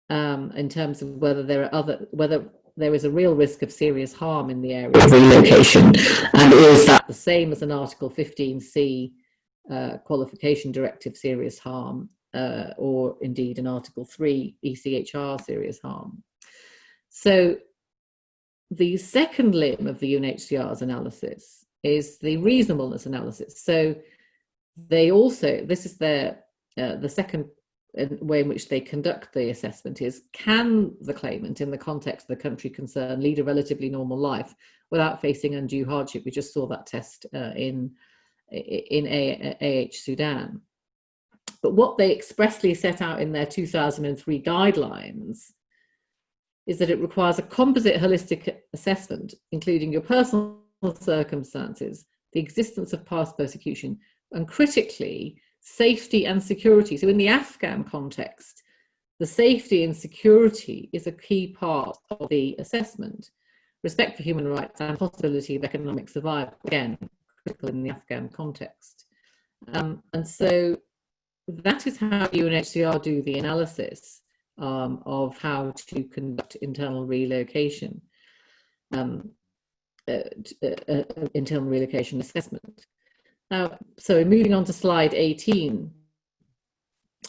Speaker 3: in terms of whether there is a real risk of serious harm in the area of relocation, and is that the same as an Article 15C qualification directive serious harm, or indeed an Article 3 ECHR serious harm. So the second limb of the UNHCR's analysis is the reasonableness analysis. So they also, this is the second way in which they conduct the assessment is, can the claimant in the context of the country concerned lead a relatively normal life without facing undue hardship? We just saw that test in Sudan. But what they expressly set out in their 2003 guidelines is that it requires a composite holistic assessment, including your personal circumstances, the existence of past persecution, and critically, safety and security. So in the Afghan context, the safety and security is a key part of the assessment. Respect for human rights and possibility of economic survival, again, critical in the Afghan context. And so that is how UNHCR do the analysis of how to conduct internal relocation, internal relocation assessment. Now, so moving on to slide 18,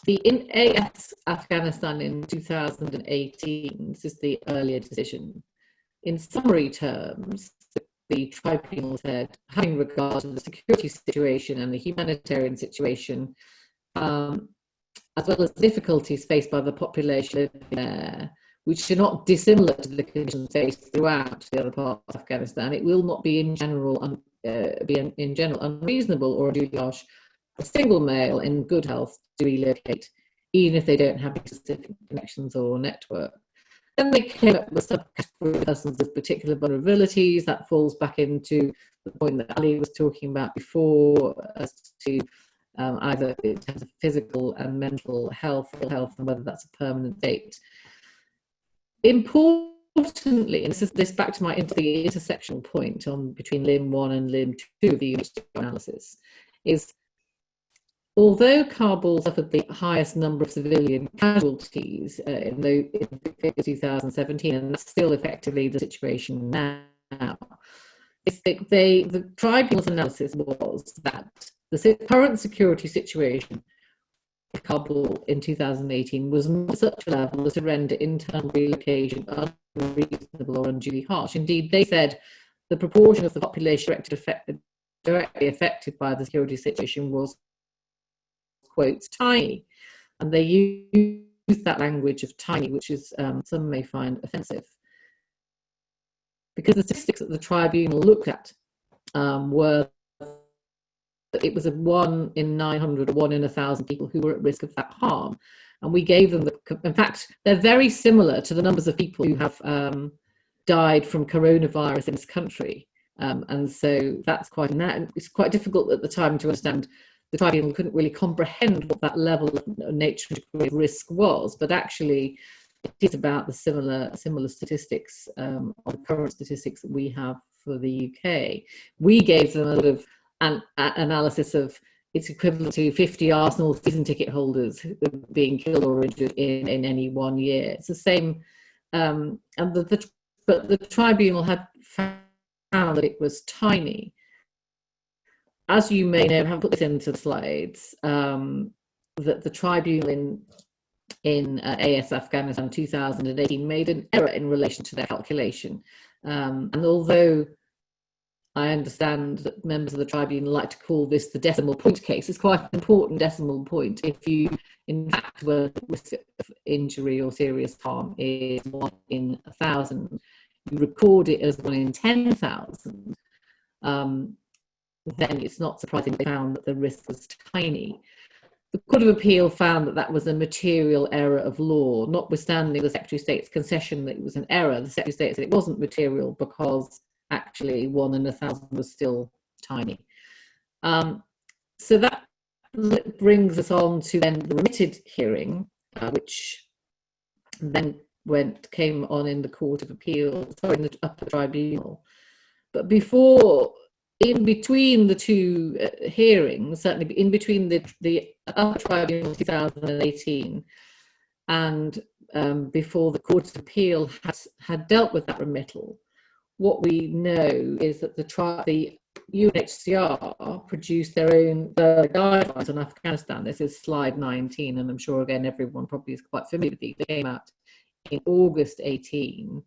Speaker 3: in AS Afghanistan in 2018, this is the earlier decision, in summary terms, the tribunal said, having regard to the security situation and the humanitarian situation, as well as difficulties faced by the population living there, which are not dissimilar to the conditions faced throughout the other parts of Afghanistan, it will not be in general unreasonable or unduly harsh for a single male in good health to relocate, even if they don't have specific connections or network. Then they came up with a subcategory of persons with particular vulnerabilities. That falls back into the point that Ali was talking about before, as to either in terms of physical and mental health, and whether that's a permanent fate. Importantly, and this back to the intersectional point between limb 1 and limb 2 of the UNHCR analysis, is although Kabul suffered the highest number of civilian casualties in 2017, and that's still effectively the situation now, the tribunal's analysis was that the current security situation in Kabul in 2018 was not such a level as to render internal relocation unreasonable or unduly harsh. Indeed, they said the proportion of the population directly affected by the security situation was, quotes, tiny, and they used that language of tiny, which is some may find offensive, because the statistics that the tribunal looked at were that it was a 1 in 900 or 1 in 1,000 people who were at risk of that harm, and we gave them in fact, they're very similar to the numbers of people who have died from coronavirus in this country, and so that's quite it's quite difficult at the time to understand. The tribunal couldn't really comprehend what that level of nature and degree of risk was, but actually it is about the similar statistics, or the current statistics that we have for the UK. We gave them a sort of an analysis of it's equivalent to 50 Arsenal season ticket holders being killed or injured in any 1 year. It's the same, but the tribunal had found that it was tiny. As you may know, I haven't put this into the slides, that the tribunal in AS Afghanistan 2018 made an error in relation to their calculation. And although I understand that members of the tribunal like to call this the decimal point case, it's quite an important decimal point. If you, in fact, were at risk of injury or serious harm is 1 in 1,000, you record it as 1 in 10,000. Then it's not surprising they found that the risk was tiny. The Court of Appeal found that that was a material error of law, notwithstanding the Secretary of State's concession that it was an error. The Secretary of State said it wasn't material because actually 1 in 1,000 was still tiny. So that brings us on to then the remitted hearing, which then came on in the Court of Appeal, in the upper tribunal. But in between the two hearings, certainly in between the upper tribunal 2018 and before the Court of Appeal had dealt with that remittal, what we know is that the UNHCR produced their own guidelines on Afghanistan. This is slide 19, and I'm sure again everyone probably is quite familiar with these. They came out in August 18.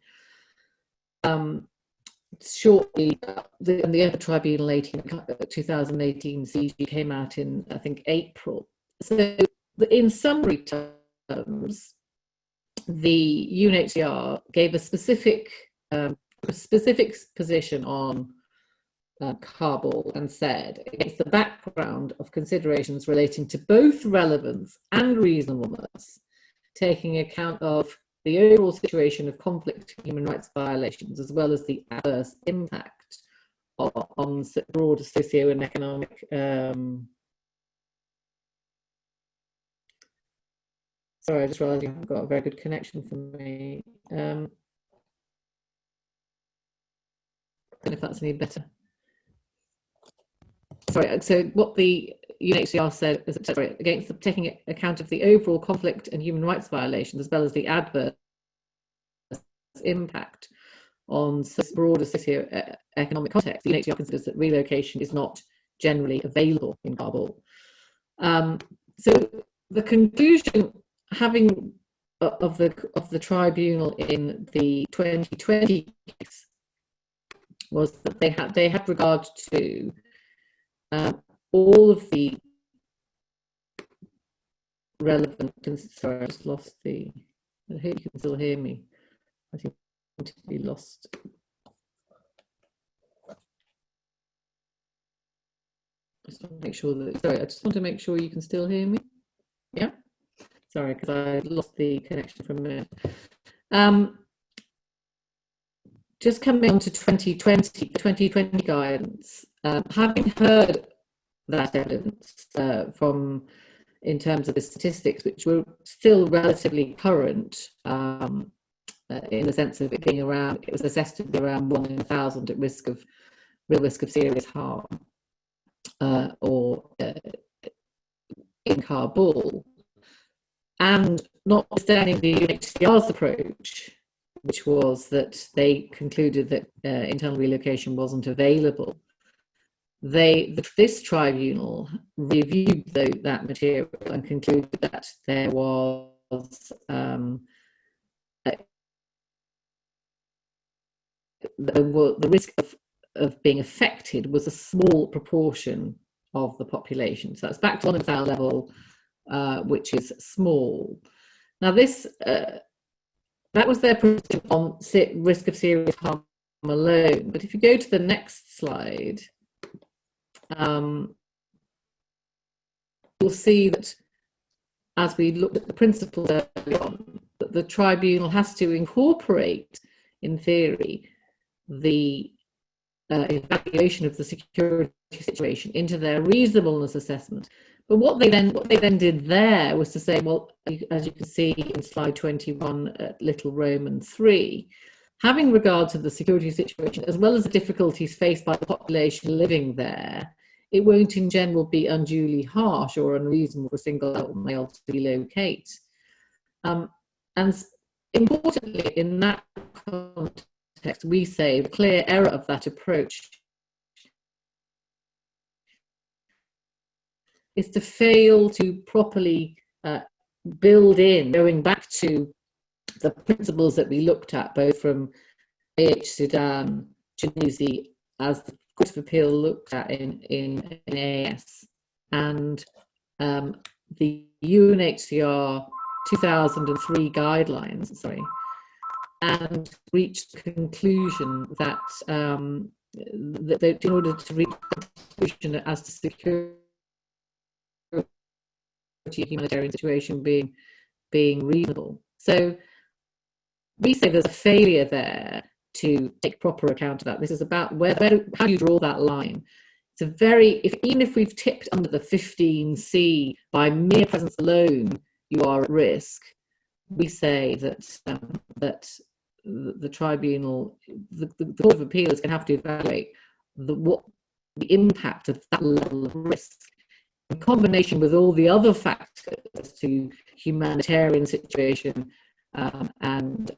Speaker 3: Shortly, the upper tribunal 2018 CG came out in, I think, April. So in summary terms, the UNHCR gave a specific position on Kabul and said, against the background of considerations relating to both relevance and reasonableness, taking account of the overall situation of conflict and human rights violations, as well as the adverse impact on broader socio and economic. Sorry, I just realised you've got a very good connection for me. I don't know if that's any better. Sorry, so what the UNHCR said is, against taking account of the overall conflict and human rights violations, as well as the adverse impact on broader socio-economic context, the UNHCR considers that relocation is not generally available in Kabul. So the conclusion, having of the tribunal in the 2020 case was that they had regard to all of the relevant. Sorry, I just lost the. I hope you can still hear me. I seem to be lost. I just want to make sure that. Sorry, I just want to make sure you can still hear me. Yeah. Sorry, because I lost the connection for a minute. Just coming on to 2020 guidance, having heard that evidence from, in terms of the statistics, which were still relatively current, in the sense of it being around, it was assessed to be around 1 in 1,000 at real risk of serious harm, or in Kabul. And notwithstanding the UNHCR's approach, which was that they concluded that internal relocation wasn't available, this tribunal reviewed that material and concluded that there was the risk of being affected was a small proportion of the population. So that's back to 1 in 1,000 level, which is small. Now this, that was their position on risk of serious harm alone. But if you go to the next slide, you'll see that as we looked at the principles early on, that the tribunal has to incorporate, in theory, the evaluation of the security situation into their reasonableness assessment. But what they then did there was to say, well, as you can see in slide 21 at Little Roman 3, having regard to the security situation as well as the difficulties faced by the population living there, it won't in general be unduly harsh or unreasonable for a single adult male to relocate. And importantly, in that context, we say the clear error of that approach is to fail to properly build in, going back to the principles that we looked at, both from Sudan, Tunisia, as the Court of Appeal looked at in AS, and the UNHCR 2003 guidelines, and reached the conclusion that, that in order to reach the conclusion as to security, humanitarian situation being reasonable. So we say there's a failure there to take proper account of that. This is about how do you draw that line? It's a very, even if we've tipped under the 15C by mere presence alone, you are at risk. We say that the tribunal, the Court of Appeal is going to have to evaluate the impact of that level of risk in combination with all the other factors to humanitarian situation and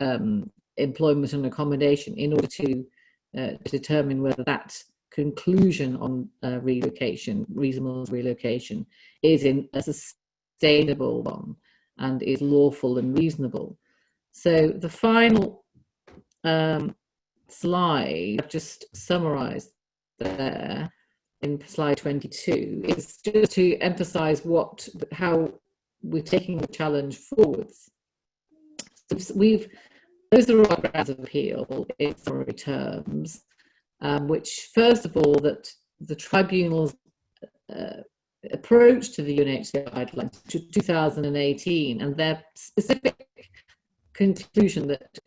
Speaker 3: employment and accommodation, in order to determine whether that conclusion on relocation, reasonable relocation, is in a sustainable one and is lawful and reasonable. So the final slide I've just summarised there in slide 22 is just to emphasise how we're taking the challenge forwards. So those are our grounds of appeal in summary terms, which first of all, that the tribunal's approach to the UNHCR Guidelines to 2018 and their specific conclusion that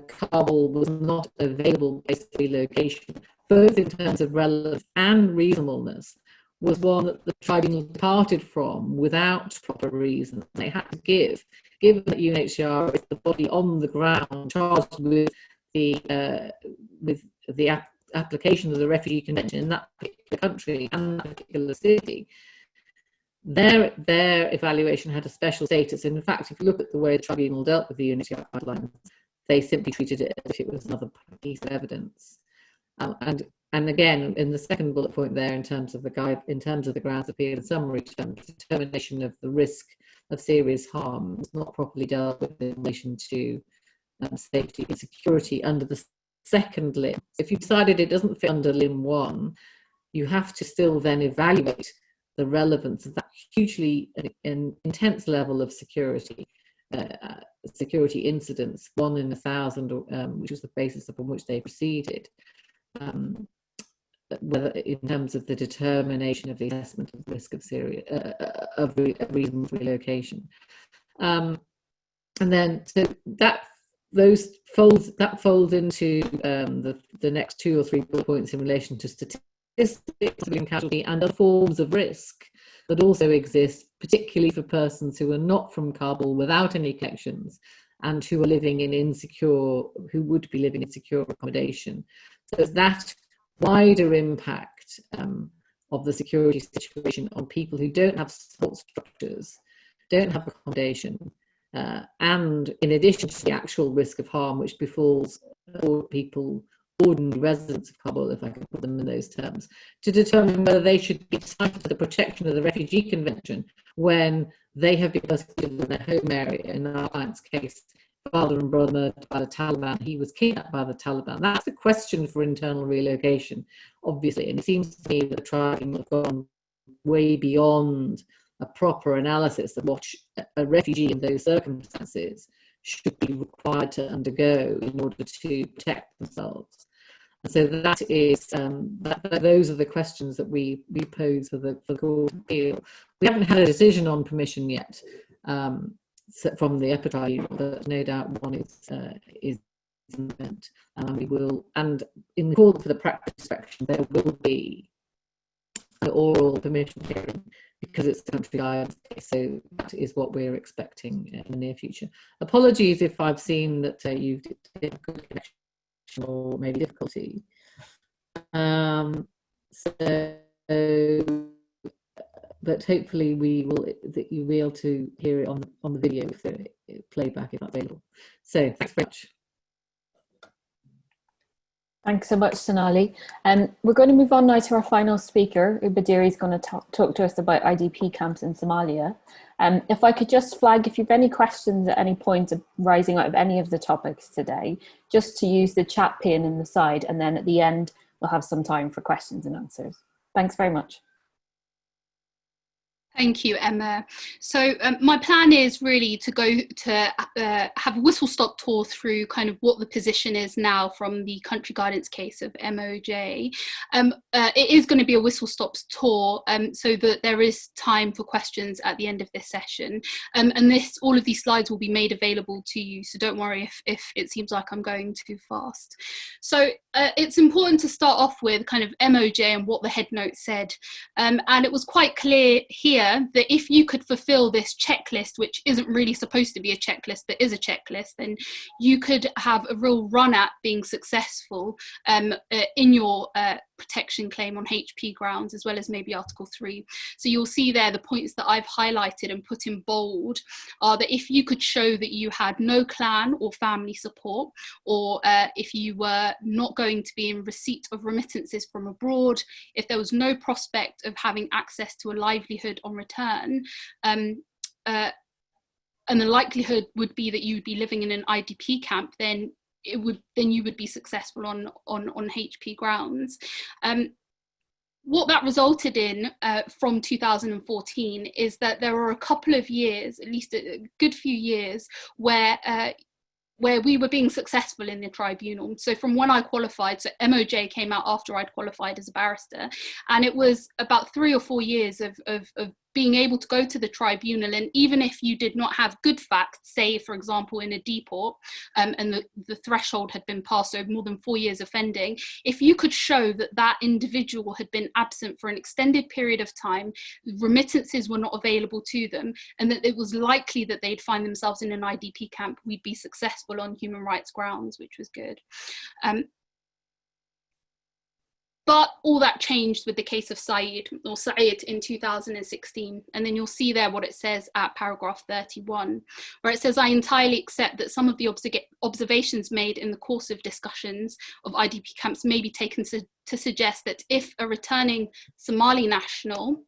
Speaker 3: Kabul was not available based relocation, both in terms of relevance and reasonableness, was one that the tribunal departed from without proper reason. They had to give, given that UNHCR is the body on the ground charged with the application of the Refugee Convention in that particular country and that particular city. Their evaluation had a special status. In fact, if you look at the way the tribunal dealt with the UNHCR Guidelines, they simply treated it as if it was another piece of evidence. And And again, in the second bullet point there, in terms of the grounds appeal and summary terms, determination of the risk of serious harm is not properly dealt with in relation to safety and security under the second limb. If you decided it doesn't fit under limb 1, you have to still then evaluate the relevance of that hugely intense level of security incidents, 1 in 1,000, which was the basis upon which they proceeded, whether in terms of the determination of the assessment of risk of reasonable relocation, and then so that folds into the next 2 or 3 bullet points in relation to statistics, civilian casualty, and other forms of risk that also exist, particularly for persons who are not from Kabul, without any connections, and who would be living in secure accommodation. So it's that wider impact of the security situation on people who don't have support structures, don't have accommodation, and in addition to the actual risk of harm which befalls people, ordinary residents of Kabul, if I can put them in those terms, to determine whether they should be entitled to the protection of the Refugee Convention when they have been persecuted in their home area. In our client's case, father and brother murdered by the Taliban, he was kidnapped by the Taliban. That's a question for internal relocation, obviously, and it seems to me that the tribunal have gone way beyond a proper analysis of what a refugee in those circumstances should be required to undergo in order to protect themselves. And so that is those are the questions that we pose for the Court of Appeal. We haven't had a decision on permission yet from the upper tribunal, but no doubt one is imminent. We will, and in the call for the practice section, there will be an oral permission hearing, because it's the country guidance case, so that is what we're expecting in the near future. Apologies if I've seen that you've had good connection or maybe difficulty. But hopefully you'll be able to hear it on the video if the playback is not available. So thanks very much.
Speaker 1: Thanks so much, Sonali. We're going to move on now to our final speaker. Ubah Dirie is going to talk to us about IDP camps in Somalia. If I could just flag, if you have any questions at any point rising out of any of the topics today, just to use the chat pane in the side, and then at the end, we'll have some time for questions and answers. Thanks very much.
Speaker 4: Thank you, Emma. So my plan is really to go to have a whistle-stop tour through kind of what the position is now from the country guidance case of MOJ. It is going to be a whistle-stop tour so that there is time for questions at the end of this session. And all of these slides will be made available to you, so don't worry if it seems like I'm going too fast. So it's important to start off with kind of MOJ and what the head note said. And it was quite clear here that if you could fulfill this checklist, which isn't really supposed to be a checklist but is a checklist, then you could have a real run at being successful in your protection claim on HP grounds, as well as maybe Article 3. So you'll see there the points that I've highlighted and put in bold are that if you could show that you had no clan or family support, or if you were not going to be in receipt of remittances from abroad, if there was no prospect of having access to a livelihood on return, and the likelihood would be that you'd be living in an IDP camp, then you would be successful on HP grounds. What that resulted in from 2014 is that there were a couple of years, at least a good few years, where we were being successful in the tribunal. So from when I qualified, so MOJ came out after I'd qualified as a barrister, and it was about 3 or 4 years of being able to go to the tribunal, and even if you did not have good facts, say for example in a deport, and the threshold had been passed, so more than 4 years offending, if you could show that that individual had been absent for an extended period of time, remittances were not available to them, and that it was likely that they'd find themselves in an IDP camp, we'd be successful on human rights grounds, which was good. But all that changed with the case of Said in 2016. And then you'll see there what it says at paragraph 31, where it says, I entirely accept that some of the observations made in the course of discussions of IDP camps may be taken to suggest that if a returning Somali national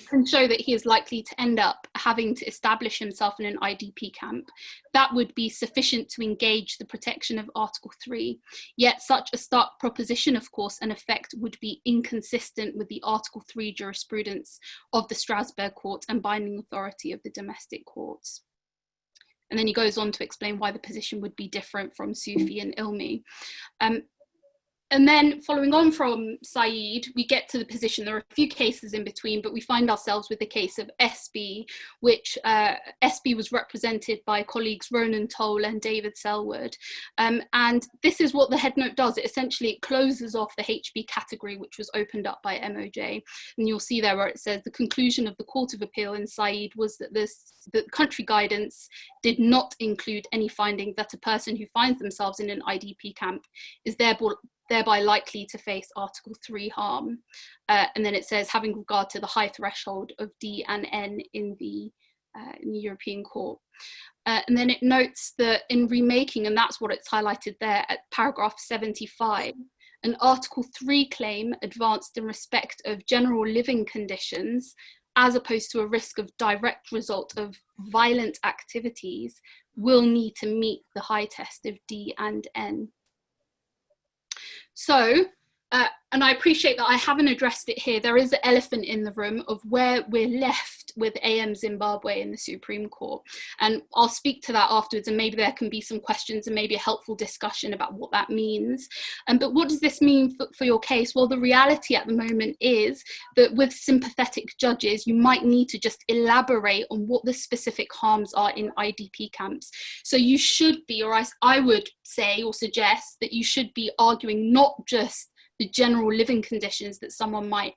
Speaker 4: can show that he is likely to end up having to establish himself in an IDP camp, that would be sufficient to engage the protection of Article 3. Yet such a stark proposition, of course, and effect would be inconsistent with the Article 3 jurisprudence of the Strasbourg Court and binding authority of the domestic courts. And then he goes on to explain why the position would be different from Sufi and Ilmi. And then following on from Said, we get to the position, there are a few cases in between, but we find ourselves with the case of SB, which SB was represented by colleagues Ronan Toll and David Selwood. And this is what the headnote does. It essentially closes off the HB category, which was opened up by MOJ. And you'll see there where it says the conclusion of the Court of Appeal in Said was that the country guidance did not include any finding that a person who finds themselves in an IDP camp is thereby likely to face Article 3 harm. And then it says, having regard to the high threshold of D and N in the European Court. And then it notes that in remaking, and that's what it's highlighted there at paragraph 75, an Article 3 claim advanced in respect of general living conditions, as opposed to a risk of direct result of violent activities, will need to meet the high test of D and N. So, and I appreciate that I haven't addressed it here. There is an elephant in the room of where we're left with AM Zimbabwe in the Supreme Court. And I'll speak to that afterwards, and maybe there can be some questions and maybe a helpful discussion about what that means. But what does this mean for your case? Well, the reality at the moment is that with sympathetic judges, you might need to just elaborate on what the specific harms are in IDP camps. So you should be, or I would say or suggest that you should be arguing not just the general living conditions that someone might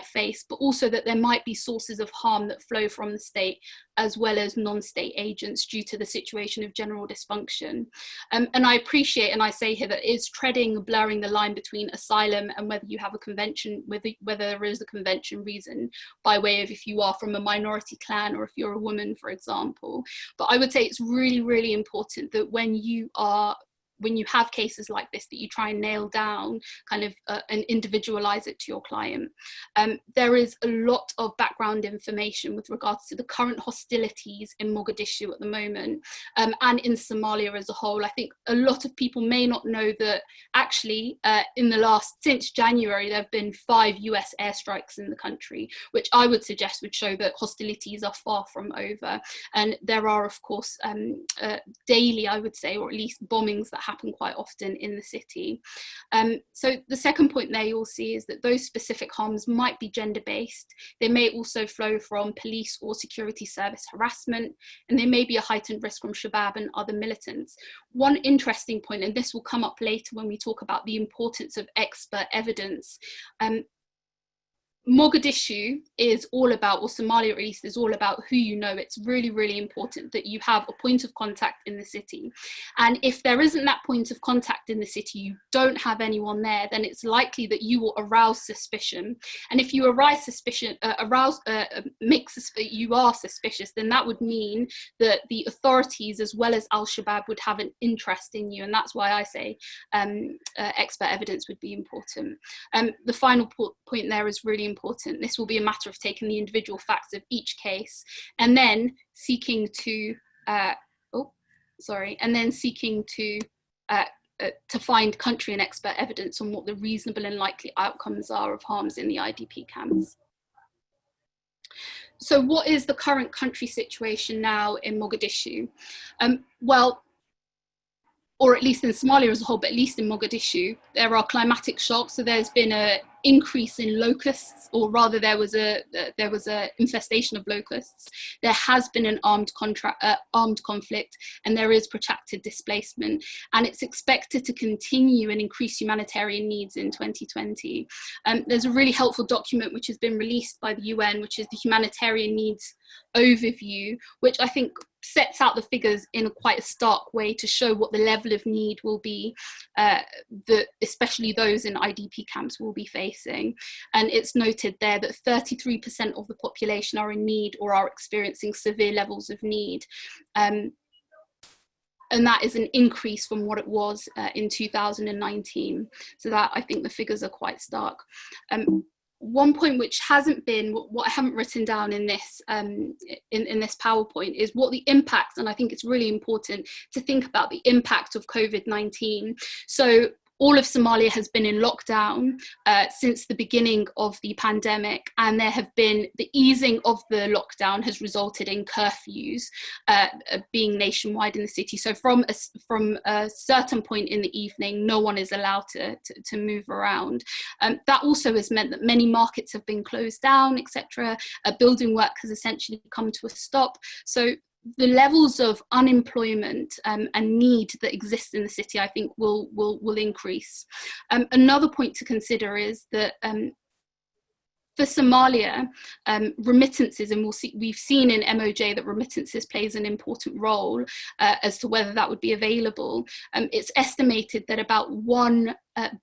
Speaker 4: face, but also that there might be sources of harm that flow from the state as well as non-state agents due to the situation of general dysfunction. And I appreciate, and I say here, that it's blurring the line between asylum and whether you have a convention, whether there is a convention reason by way of if you are from a minority clan or if you're a woman, for example. But I would say it's really, really important that when you have cases like this, that you try and nail down kind of and individualize it to your client. There is a lot of background information with regards to the current hostilities in Mogadishu at the moment, and in Somalia as a whole. I think a lot of people may not know that actually since January, there have been 5 US airstrikes in the country, which I would suggest would show that hostilities are far from over. And there are, of course, daily, I would say, or at least bombings that happen quite often in the city. So the second point there you'll see is that those specific harms might be gender-based. They may also flow from police or security service harassment, and there may be a heightened risk from Shabab and other militants. One interesting point, and this will come up later when we talk about the importance of expert evidence, Mogadishu is all about, or Somalia at least, is all about who you know. It's really, really important that you have a point of contact in the city. And if there isn't that point of contact in the city, you don't have anyone there, then it's likely that you will arouse suspicion. And if you you are suspicious, then that would mean that the authorities as well as Al-Shabaab would have an interest in you. And that's why I say expert evidence would be important. The final point there is really important. This will be a matter of taking the individual facts of each case and then seeking to find country and expert evidence on what the reasonable and likely outcomes are of harms in the IDP camps. So what is the current country situation now in Mogadishu? Well, or at least in Somalia as a whole, but at least in Mogadishu, there are climatic shocks. So there's been increase in locusts, or rather there was a infestation of locusts. There has been an armed conflict, and there is protracted displacement, and it's expected to continue and increase humanitarian needs in 2020. There's a really helpful document which has been released by the UN, which is the Humanitarian Needs Overview, which I think sets out the figures in quite a stark way to show what the level of need will be, that especially those in IDP camps will be facing. And it's noted there that 33% of the population are in need or are experiencing severe levels of need. And that is an increase from what it was in 2019. So that, I think the figures are quite stark. One point which hasn't been, what I haven't written down in this in this PowerPoint, is what the impacts, and I think it's really important to think about the impact of COVID-19. So all of Somalia has been in lockdown since the beginning of the pandemic, and there have been, the easing of the lockdown has resulted in curfews being nationwide in the city. So from a certain point in the evening, no one is allowed to move around. That also has meant that many markets have been closed down, etc. Building work has essentially come to a stop. So the levels of unemployment and need that exist in the city, I think, will increase. Another point to consider is that for Somalia, remittances, and we've seen in MOJ that remittances plays an important role as to whether that would be available. It's estimated that about $1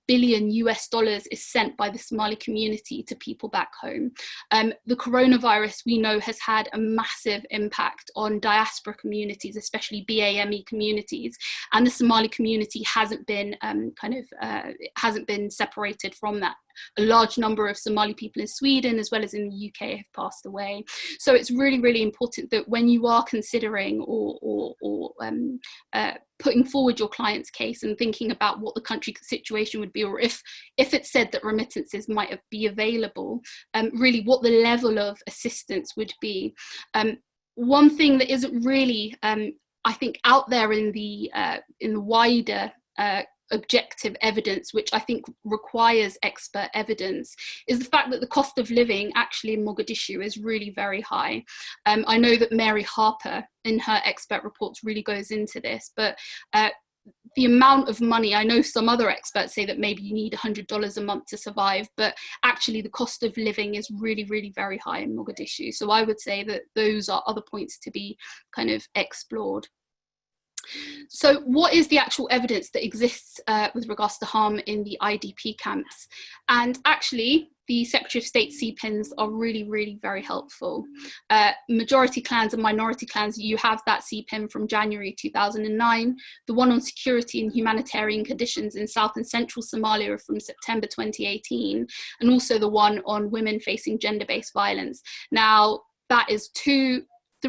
Speaker 4: billion US is sent by the Somali community to people back home. The coronavirus, we know, has had a massive impact on diaspora communities, especially BAME communities, and the Somali community hasn't been hasn't been separated from that. A large number of Somali people in Sweden as well as in the UK have passed away. So it's really, really important that when you are considering or putting forward your client's case and thinking about what the country situation would be, or if it's said that remittances might be available, really what the level of assistance would be. One thing that isn't really, I think, out there in the wider objective evidence, which I think requires expert evidence, is the fact that the cost of living actually in Mogadishu is really very high. I know that Mary Harper in her expert reports really goes into this, but the amount of money, I know some other experts say that maybe you need $100 a month to survive, but actually the cost of living is really, really very high in Mogadishu. So I would say that those are other points to be kind of explored. So what is the actual evidence that exists with regards to harm in the IDP camps? And actually, the Secretary of State CPINs are really, really very helpful. Majority clans and minority clans, you have that CPIN from January 2009. The one on security and humanitarian conditions in South and Central Somalia are from September 2018, and also the one on women facing gender-based violence. Now, that is 3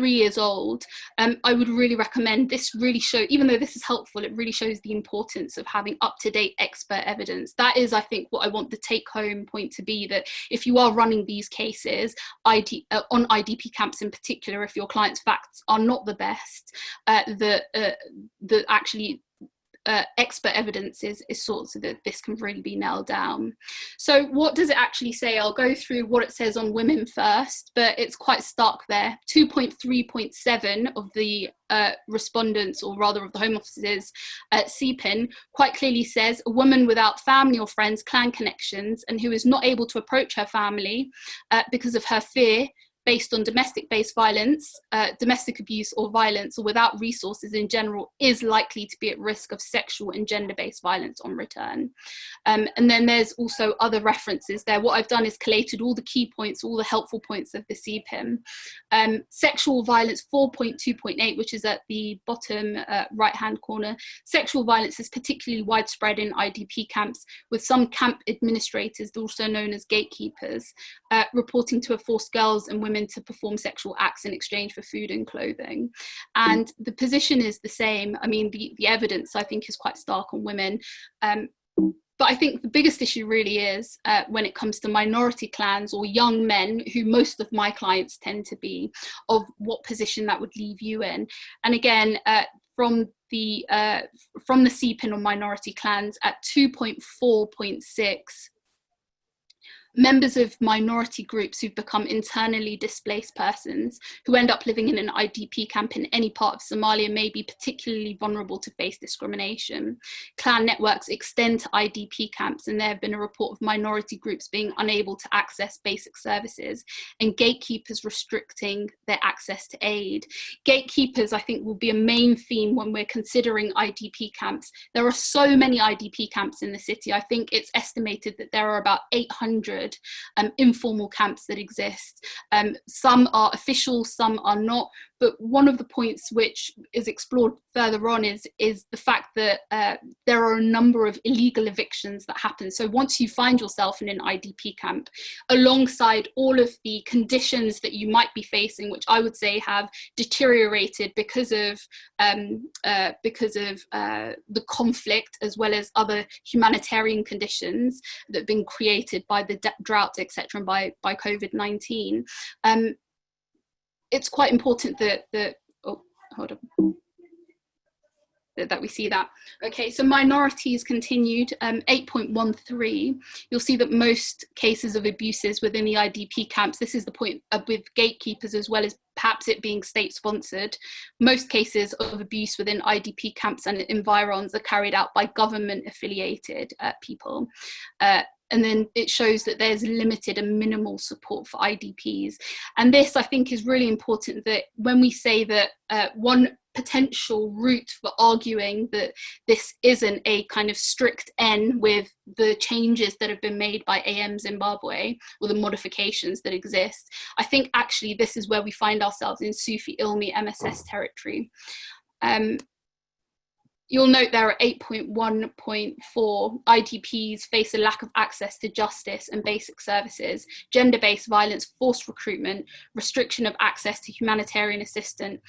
Speaker 4: years old. I would really recommend this. Really show, even though this is helpful, it really shows the importance of having up-to-date expert evidence. That is, I think, what I want the take-home point to be, that if you are running these cases on IDP camps in particular, if your client's facts are not the best, that actually expert evidence is sought so that this can really be nailed down. So what does it actually say? I'll go through what it says on women first, but it's quite stark there. 2.3.7 of the respondents, or rather of the Home Office's CPIN, quite clearly says a woman without family or friends, clan connections, and who is not able to approach her family because of her fear based on domestic-based violence, domestic abuse or violence, or without resources in general, is likely to be at risk of sexual and gender-based violence on return. And then there's also other references there. What I've done is collated all the key points, all the helpful points of the CPIN. Sexual violence 4.2.8, which is at the bottom right-hand corner. Sexual violence is particularly widespread in IDP camps, with some camp administrators, also known as gatekeepers, reporting to have forced girls and women to perform sexual acts in exchange for food and clothing. And the position is the same. I mean, the evidence, I think, is quite stark on women. But I think the biggest issue really is when it comes to minority clans or young men, who most of my clients tend to be, of what position that would leave you in. And again, from the CPIN on minority clans at 2.4.6, members of minority groups who've become internally displaced persons who end up living in an IDP camp in any part of Somalia may be particularly vulnerable to face discrimination. Clan networks extend to IDP camps, and there have been a report of minority groups being unable to access basic services and gatekeepers restricting their access to aid. Gatekeepers, I think, will be a main theme when we're considering IDP camps. There are so many IDP camps in the city. I think it's estimated that there are about 800 informal camps that exist. Some are official, some are not. But one of the points which is explored further on is the fact that there are a number of illegal evictions that happen. So once you find yourself in an IDP camp, alongside all of the conditions that you might be facing, which I would say have deteriorated because of the conflict, as well as other humanitarian conditions that have been created by the drought, etc., and by COVID-19. It's quite important that we see that. Okay, so minorities continued, 8.13. You'll see that most cases of abuses within the IDP camps, this is the point with gatekeepers as well as perhaps it being state-sponsored, most cases of abuse within IDP camps and environs are carried out by government-affiliated people. And then it shows that there's limited and minimal support for IDPs. And this, I think, is really important, that when we say that one potential route for arguing that this isn't a kind of strict end with the changes that have been made by AM Zimbabwe, or the modifications that exist, I think actually this is where we find ourselves in Sufi Ilmi MSS territory. You'll note there are 8.1.4 IDPs face a lack of access to justice and basic services, gender-based violence, forced recruitment, restriction of access to humanitarian assistance,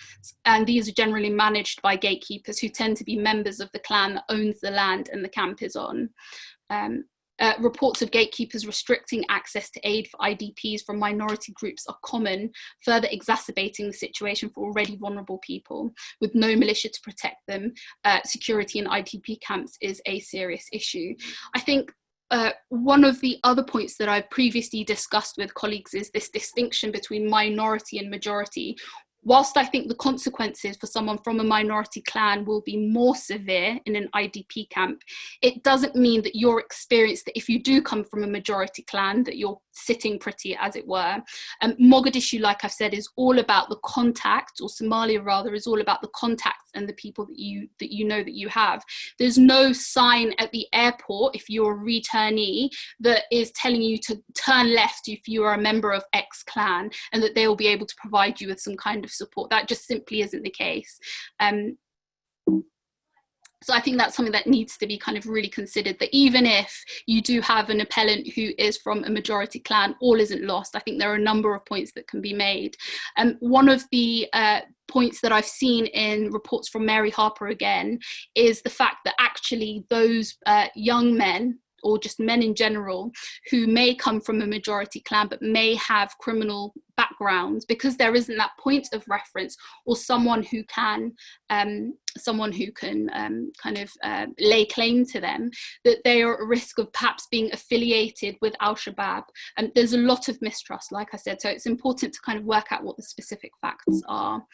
Speaker 4: and these are generally managed by gatekeepers who tend to be members of the clan that owns the land and the camp is on. Reports of gatekeepers restricting access to aid for IDPs from minority groups are common, further exacerbating the situation for already vulnerable people. With no militia to protect them, security in IDP camps is a serious issue. I think one of the other points that I've previously discussed with colleagues is this distinction between minority and majority. Whilst I think the consequences for someone from a minority clan will be more severe in an IDP camp, it doesn't mean that your experience, that if you do come from a majority clan, that you're sitting pretty, as it were. Mogadishu, like I've said, is all about the contact, or Somalia rather, is all about the contacts and the people that you know that you have. There's no sign at the airport, if you're a returnee, that is telling you to turn left if you are a member of X clan, and that they will be able to provide you with some kind of support. That just simply isn't the case. So I think that's something that needs to be kind of really considered, that even if you do have an appellant who is from a majority clan, all isn't lost. I think there are a number of points that can be made. One of the points that I've seen in reports from Mary Harper again is the fact that actually those young men, or just men in general, who may come from a majority clan but may have criminal backgrounds, because there isn't that point of reference or someone who can lay claim to them, that they are at risk of perhaps being affiliated with Al-Shabaab. And there's a lot of mistrust, like I said, so it's important to kind of work out what the specific facts are.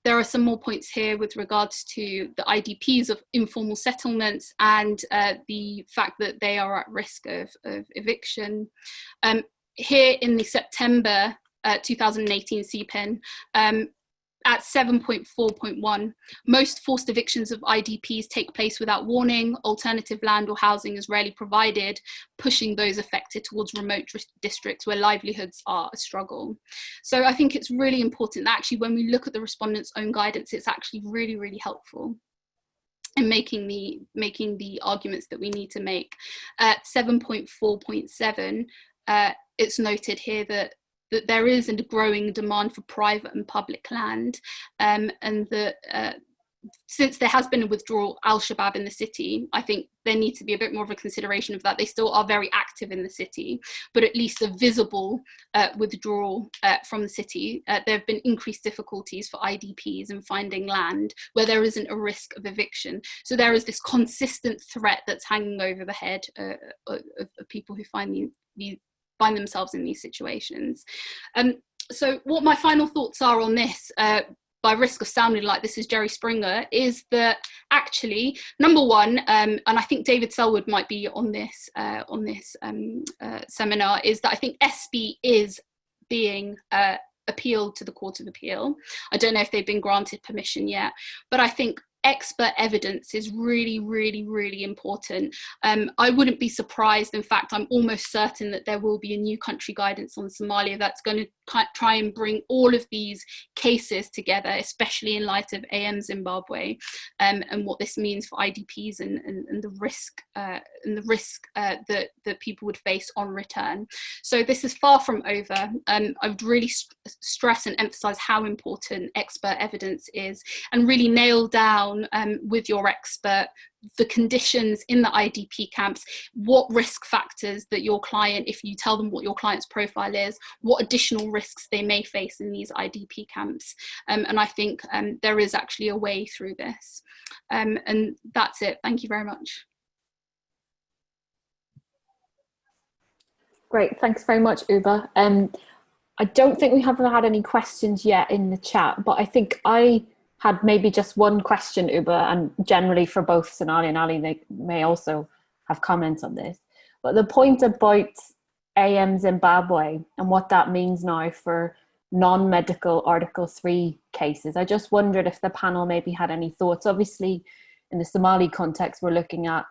Speaker 4: There are some more points here with regards to the IDPs of informal settlements and the fact that they are at risk of eviction. Here in the September 2018 CPIN, at 7.4.1, most forced evictions of IDPs take place without warning. Alternative land or housing is rarely provided, pushing those affected towards remote districts where livelihoods are a struggle. So I think it's really important that actually when we look at the respondents' own guidance, it's actually really, really helpful in making the arguments that we need to make. At 7.4.7, it's noted here that there is a growing demand for private and public land, and that since there has been a withdrawal Al-Shabaab in the city, I think there needs to be a bit more of a consideration of that. They still are very active in the city, but at least a visible withdrawal from the city. There have been increased difficulties for IDPs in finding land where there isn't a risk of eviction. So there is this consistent threat that's hanging over the head of people who find find themselves in these situations. So what my final thoughts are on this, by risk of sounding like this is Jerry Springer, is that actually, number one, and I think David Selwood might be on this seminar, is that I think SB is being appealed to the Court of Appeal. I don't know if they've been granted permission yet, but I think expert evidence is really, really, really important. I wouldn't be surprised. In fact, I'm almost certain that there will be a new country guidance on Somalia that's going to try and bring all of these cases together, especially in light of AM Zimbabwe, and what this means for IDPs and the risk that people would face on return. So this is far from over. I would really stress and emphasize how important expert evidence is, and really nail down with your expert the conditions in the IDP camps, what risk factors that your client, if you tell them what your client's profile is, what additional risks they may face in these IDP camps. And I think there is actually a way through this. And that's it. Thank you very much.
Speaker 1: Great, thanks very much, Ubah. I don't think we have had any questions yet in the chat, but I think I had maybe just one question, Ubah, and generally for both Sonali and Ali, they may also have comments on this. But the point about AM Zimbabwe and what that means now for non-medical Article 3 cases, I just wondered if the panel maybe had any thoughts. Obviously, in the Somali context, we're looking at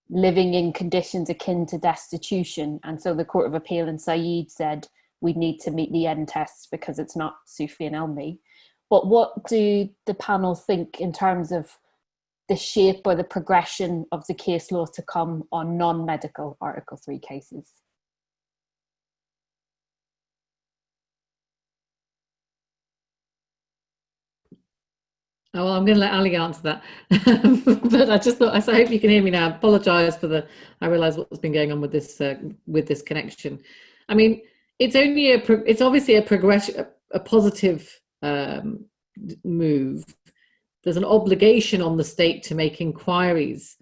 Speaker 1: living in conditions akin to destitution. And so the Court of Appeal in Said said we'd need to meet the end tests because it's not Sufi and Elmi. But what do the panel think in terms of the shape or the progression of the case law to come on non-medical Article 3 cases?
Speaker 3: Oh, well, I'm going to let Ali answer that. But I just thought, I hope you can hear me now. I apologise for I realise what's been going on with this connection. I mean, it's obviously a progression, a positive move. There's an obligation on the state to make inquiries.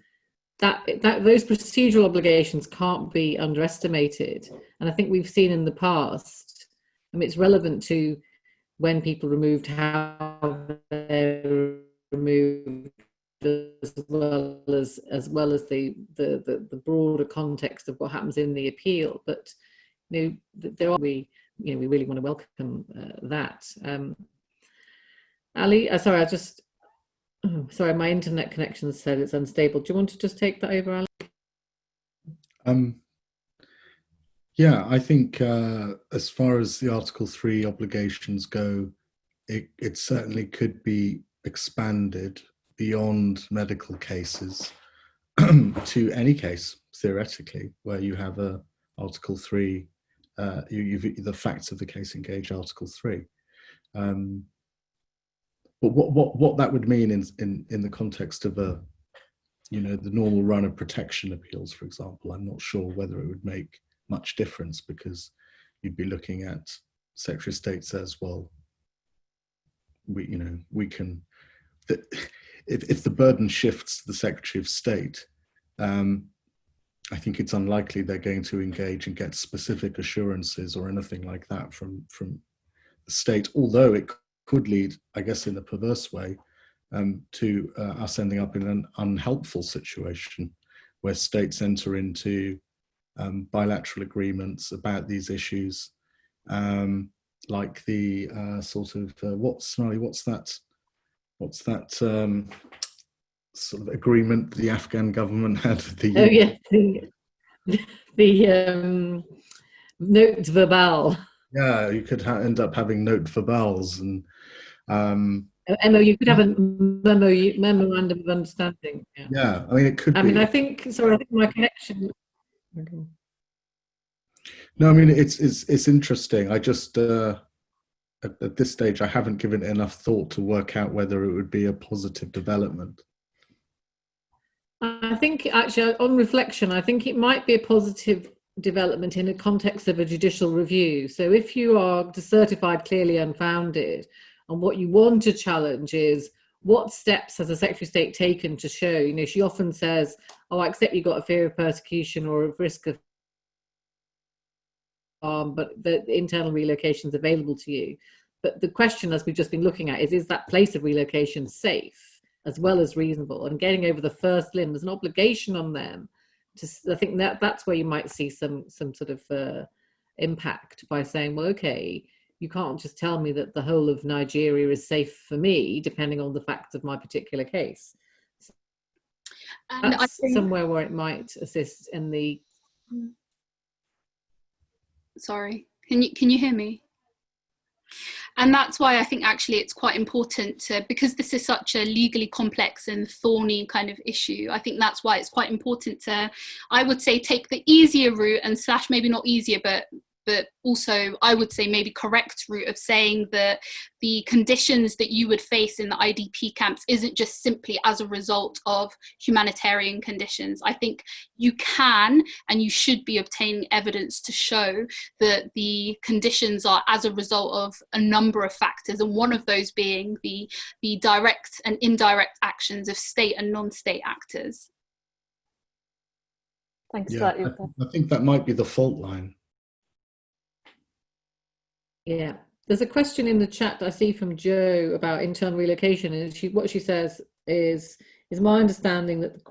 Speaker 3: That those procedural obligations can't be underestimated. And I think we've seen in the past, I mean, it's relevant to when people removed, how they're removed, as well as the broader context of what happens in the appeal. But we really want to welcome that. Ali, sorry, my internet connection said it's unstable. Do you want to just take that over, Ali?
Speaker 2: Yeah, I think as far as the Article 3 obligations go, it certainly could be expanded beyond medical cases to any case, theoretically, where you have a Article 3, the facts of the case engage Article 3. But what that would mean in the context of the normal run of protection appeals, for example, I'm not sure whether it would make much difference, because you'd be looking at Secretary of State says, well, we can, if the burden shifts to the Secretary of State, I think it's unlikely they're going to engage and get specific assurances or anything like that from the state, although it could lead, I guess, in a perverse way, to us ending up in an unhelpful situation where states enter into bilateral agreements about these issues, like the sort of what's that sort of agreement the Afghan government had with the
Speaker 3: UN? Oh yeah, the note verbal.
Speaker 2: Yeah, you could end up having note verbals and
Speaker 3: you could have a memorandum of understanding.
Speaker 2: Yeah, I mean, it could.
Speaker 3: I think my connection. Okay.
Speaker 2: No, I mean, it's interesting. I just at this stage I haven't given it enough thought to work out whether it would be a positive development.
Speaker 3: I think actually, on reflection, I think it might be a positive development in a context of a judicial review. So if you are certified clearly unfounded, and what you want to challenge is what steps has the Secretary of State taken to show, she often says, oh, I accept you've got a fear of persecution or a risk of but the internal relocation is available to you. But the question, as we've just been looking at, is that place of relocation safe as well as reasonable? And getting over the first limb, there's an obligation on them to, I think that's where you might see some sort of impact by saying, well, okay, you can't just tell me that the whole of Nigeria is safe for me, depending on the facts of my particular case.
Speaker 4: And
Speaker 3: that's somewhere where it might assist in the...
Speaker 4: Sorry, can you hear me? And that's why I think actually it's quite important to, because this is such a legally complex and thorny kind of issue, I think that's why it's quite important to, I would say, take the easier route and / maybe not easier, but also I would say maybe correct route of saying that the conditions that you would face in the IDP camps isn't just simply as a result of humanitarian conditions. I think you can and you should be obtaining evidence to show that the conditions are as a result of a number of factors, and one of those being the direct and indirect actions of state and non-state actors.
Speaker 1: Thanks
Speaker 2: Yeah,
Speaker 1: for that, Ubah.
Speaker 2: I think that might be the fault line.
Speaker 3: Yeah, there's a question in the chat I see from Jo about internal relocation, and what she says is my understanding that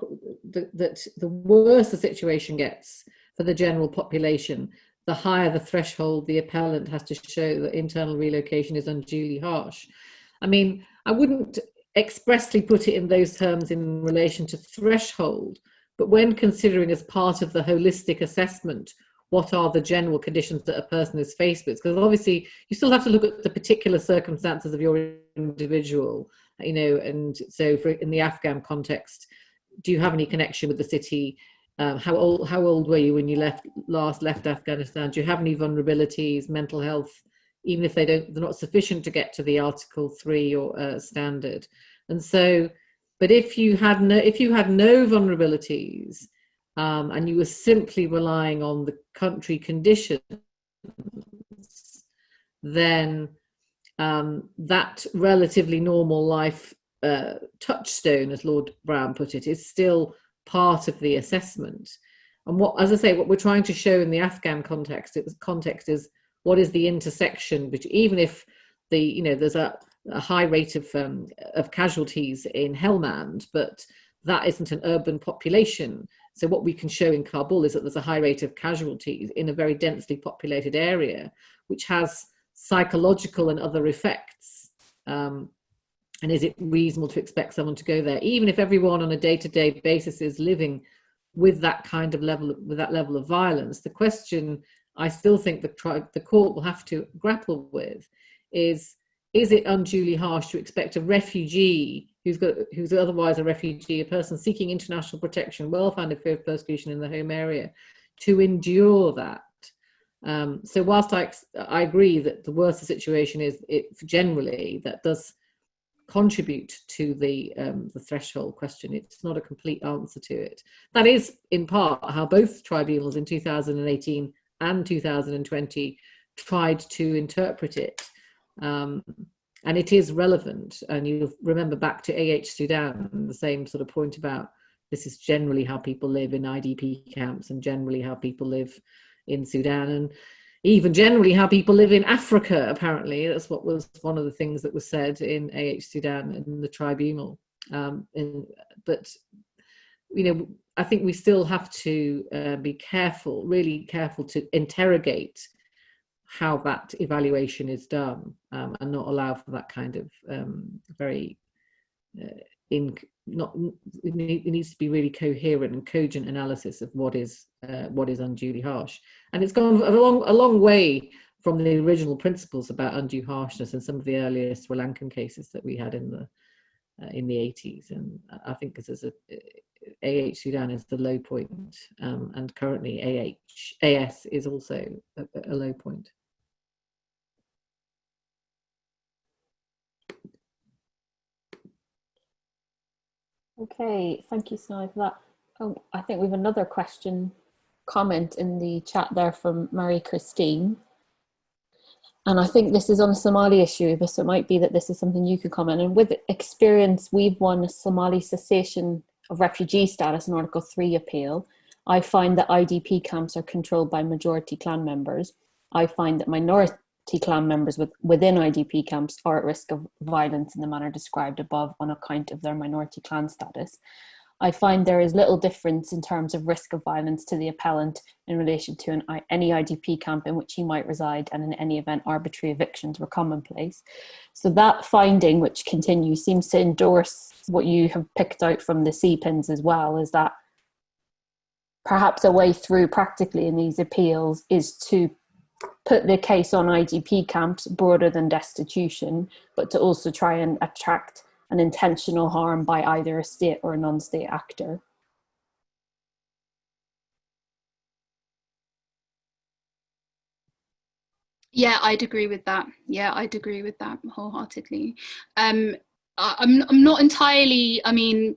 Speaker 3: that the worse the situation gets for the general population, the higher the threshold the appellant has to show that internal relocation is unduly harsh. I mean, I wouldn't expressly put it in those terms in relation to threshold, but when considering as part of the holistic assessment what are the general conditions that a person is faced with, because obviously you still have to look at the particular circumstances of your individual, you know, and so in the Afghan context, do you have any connection with the city? How old were you when you last left Afghanistan? Do you have any vulnerabilities, mental health, even if they're not sufficient to get to the Article 3 or standard? And so, but if you had no vulnerabilities, and you were simply relying on the country conditions, then that relatively normal life touchstone, as Lord Brown put it, is still part of the assessment. And as I say, what we're trying to show in the Afghan context is what is the intersection between, even if there's a high rate of casualties in Helmand, but that isn't an urban population. So what we can show in Kabul is that there's a high rate of casualties in a very densely populated area, which has psychological and other effects. And is it reasonable to expect someone to go there, even if everyone on a day-to-day basis is living with that kind of level of violence? The question I still think the court will have to grapple with is it unduly harsh to expect a refugee who's otherwise a refugee, a person seeking international protection, well-founded fear of persecution in the home area, to endure that? So whilst I agree that the worse the situation is, generally that does contribute to the threshold question, it's not a complete answer to it. That is in part how both tribunals in 2018 and 2020 tried to interpret it. And it is relevant, and you remember back to Sudan, the same sort of point about this is generally how people live in IDP camps, and generally how people live in Sudan, and even generally how people live in Africa. Apparently, that's what was one of the things that was said in Sudan in the tribunal. But I think we still have to be careful, really careful, to interrogate how that evaluation is done, and not allow for that kind of it needs to be really coherent and cogent analysis of what is unduly harsh. And it's gone a long way from the original principles about undue harshness in some of the earlier Sri Lankan cases that we had in the 80s. And I think this is Sudan is the low point, and currently AS is also a low point.
Speaker 1: Okay, thank you, Sonali, for that. Oh, I think we have another comment in the chat there from Marie-Christine. And I think this is on a Somali issue, but so it might be that this is something you could comment. And with experience, we've won a Somali cessation of refugee status in Article 3 appeal. I find that IDP camps are controlled by majority clan members. I find that minority clan members within IDP camps are at risk of violence in the manner described above on account of their minority clan status. I find there is little difference in terms of risk of violence to the appellant in relation to any IDP camp in which he might reside, and in any event arbitrary evictions were commonplace. So that finding, which continues, seems to endorse what you have picked out from the CPINs as well, is that perhaps a way through practically in these appeals is to put the case on IDP camps broader than destitution, but to also try and attract an intentional harm by either a state or a non-state actor.
Speaker 4: Yeah, I'd agree with that. Yeah, I'd agree with that wholeheartedly. I'm not entirely, I mean,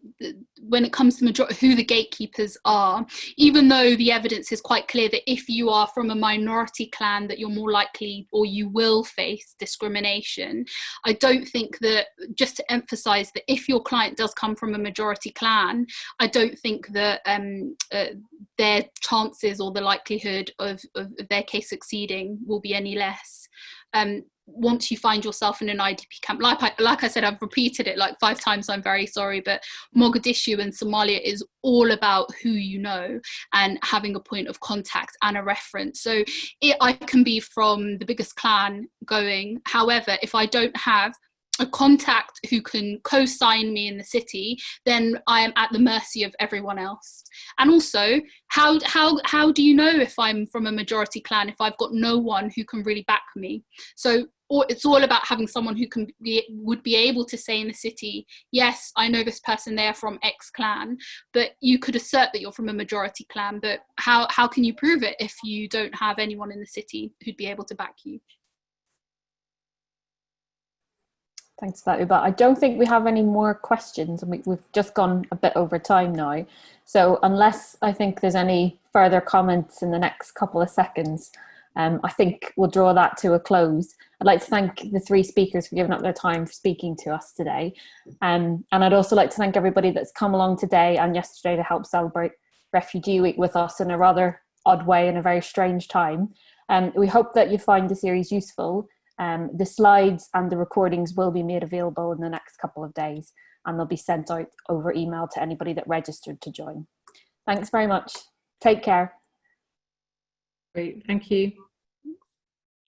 Speaker 4: when it comes to who the gatekeepers are, even though the evidence is quite clear that if you are from a minority clan that you're more likely or you will face discrimination, I don't think that, just to emphasize that if your client does come from a majority clan, I don't think that their chances or the likelihood of their case succeeding will be any less. Once you find yourself in an IDP camp, like I said, I've repeated it like 5 times, I'm very sorry, but Mogadishu and Somalia is all about who you know and having a point of contact and a reference. So I can be from the biggest clan going, however, if I don't have a contact who can co-sign me in the city, then I am at the mercy of everyone else. And also, how do you know if I'm from a majority clan if I've got no one who can really back me? So it's all about having someone who would be able to say in the city, yes, I know this person, they're from X clan, but you could assert that you're from a majority clan, but how can you prove it if you don't have anyone in the city who'd be able to back you?
Speaker 1: Thanks for that, Ubah. I don't think we have any more questions, and we've just gone a bit over time now. So unless I think there's any further comments in the next couple of seconds, I think we'll draw that to a close. I'd like to thank the 3 speakers for giving up their time for speaking to us today. And I'd also like to thank everybody that's come along today and yesterday to help celebrate Refugee Week with us in a rather odd way in a very strange time. We hope that you find the series useful. The slides and the recordings will be made available in the next couple of days, and they'll be sent out over email to anybody that registered to join. Thanks very much. Take care.
Speaker 3: Great, thank you.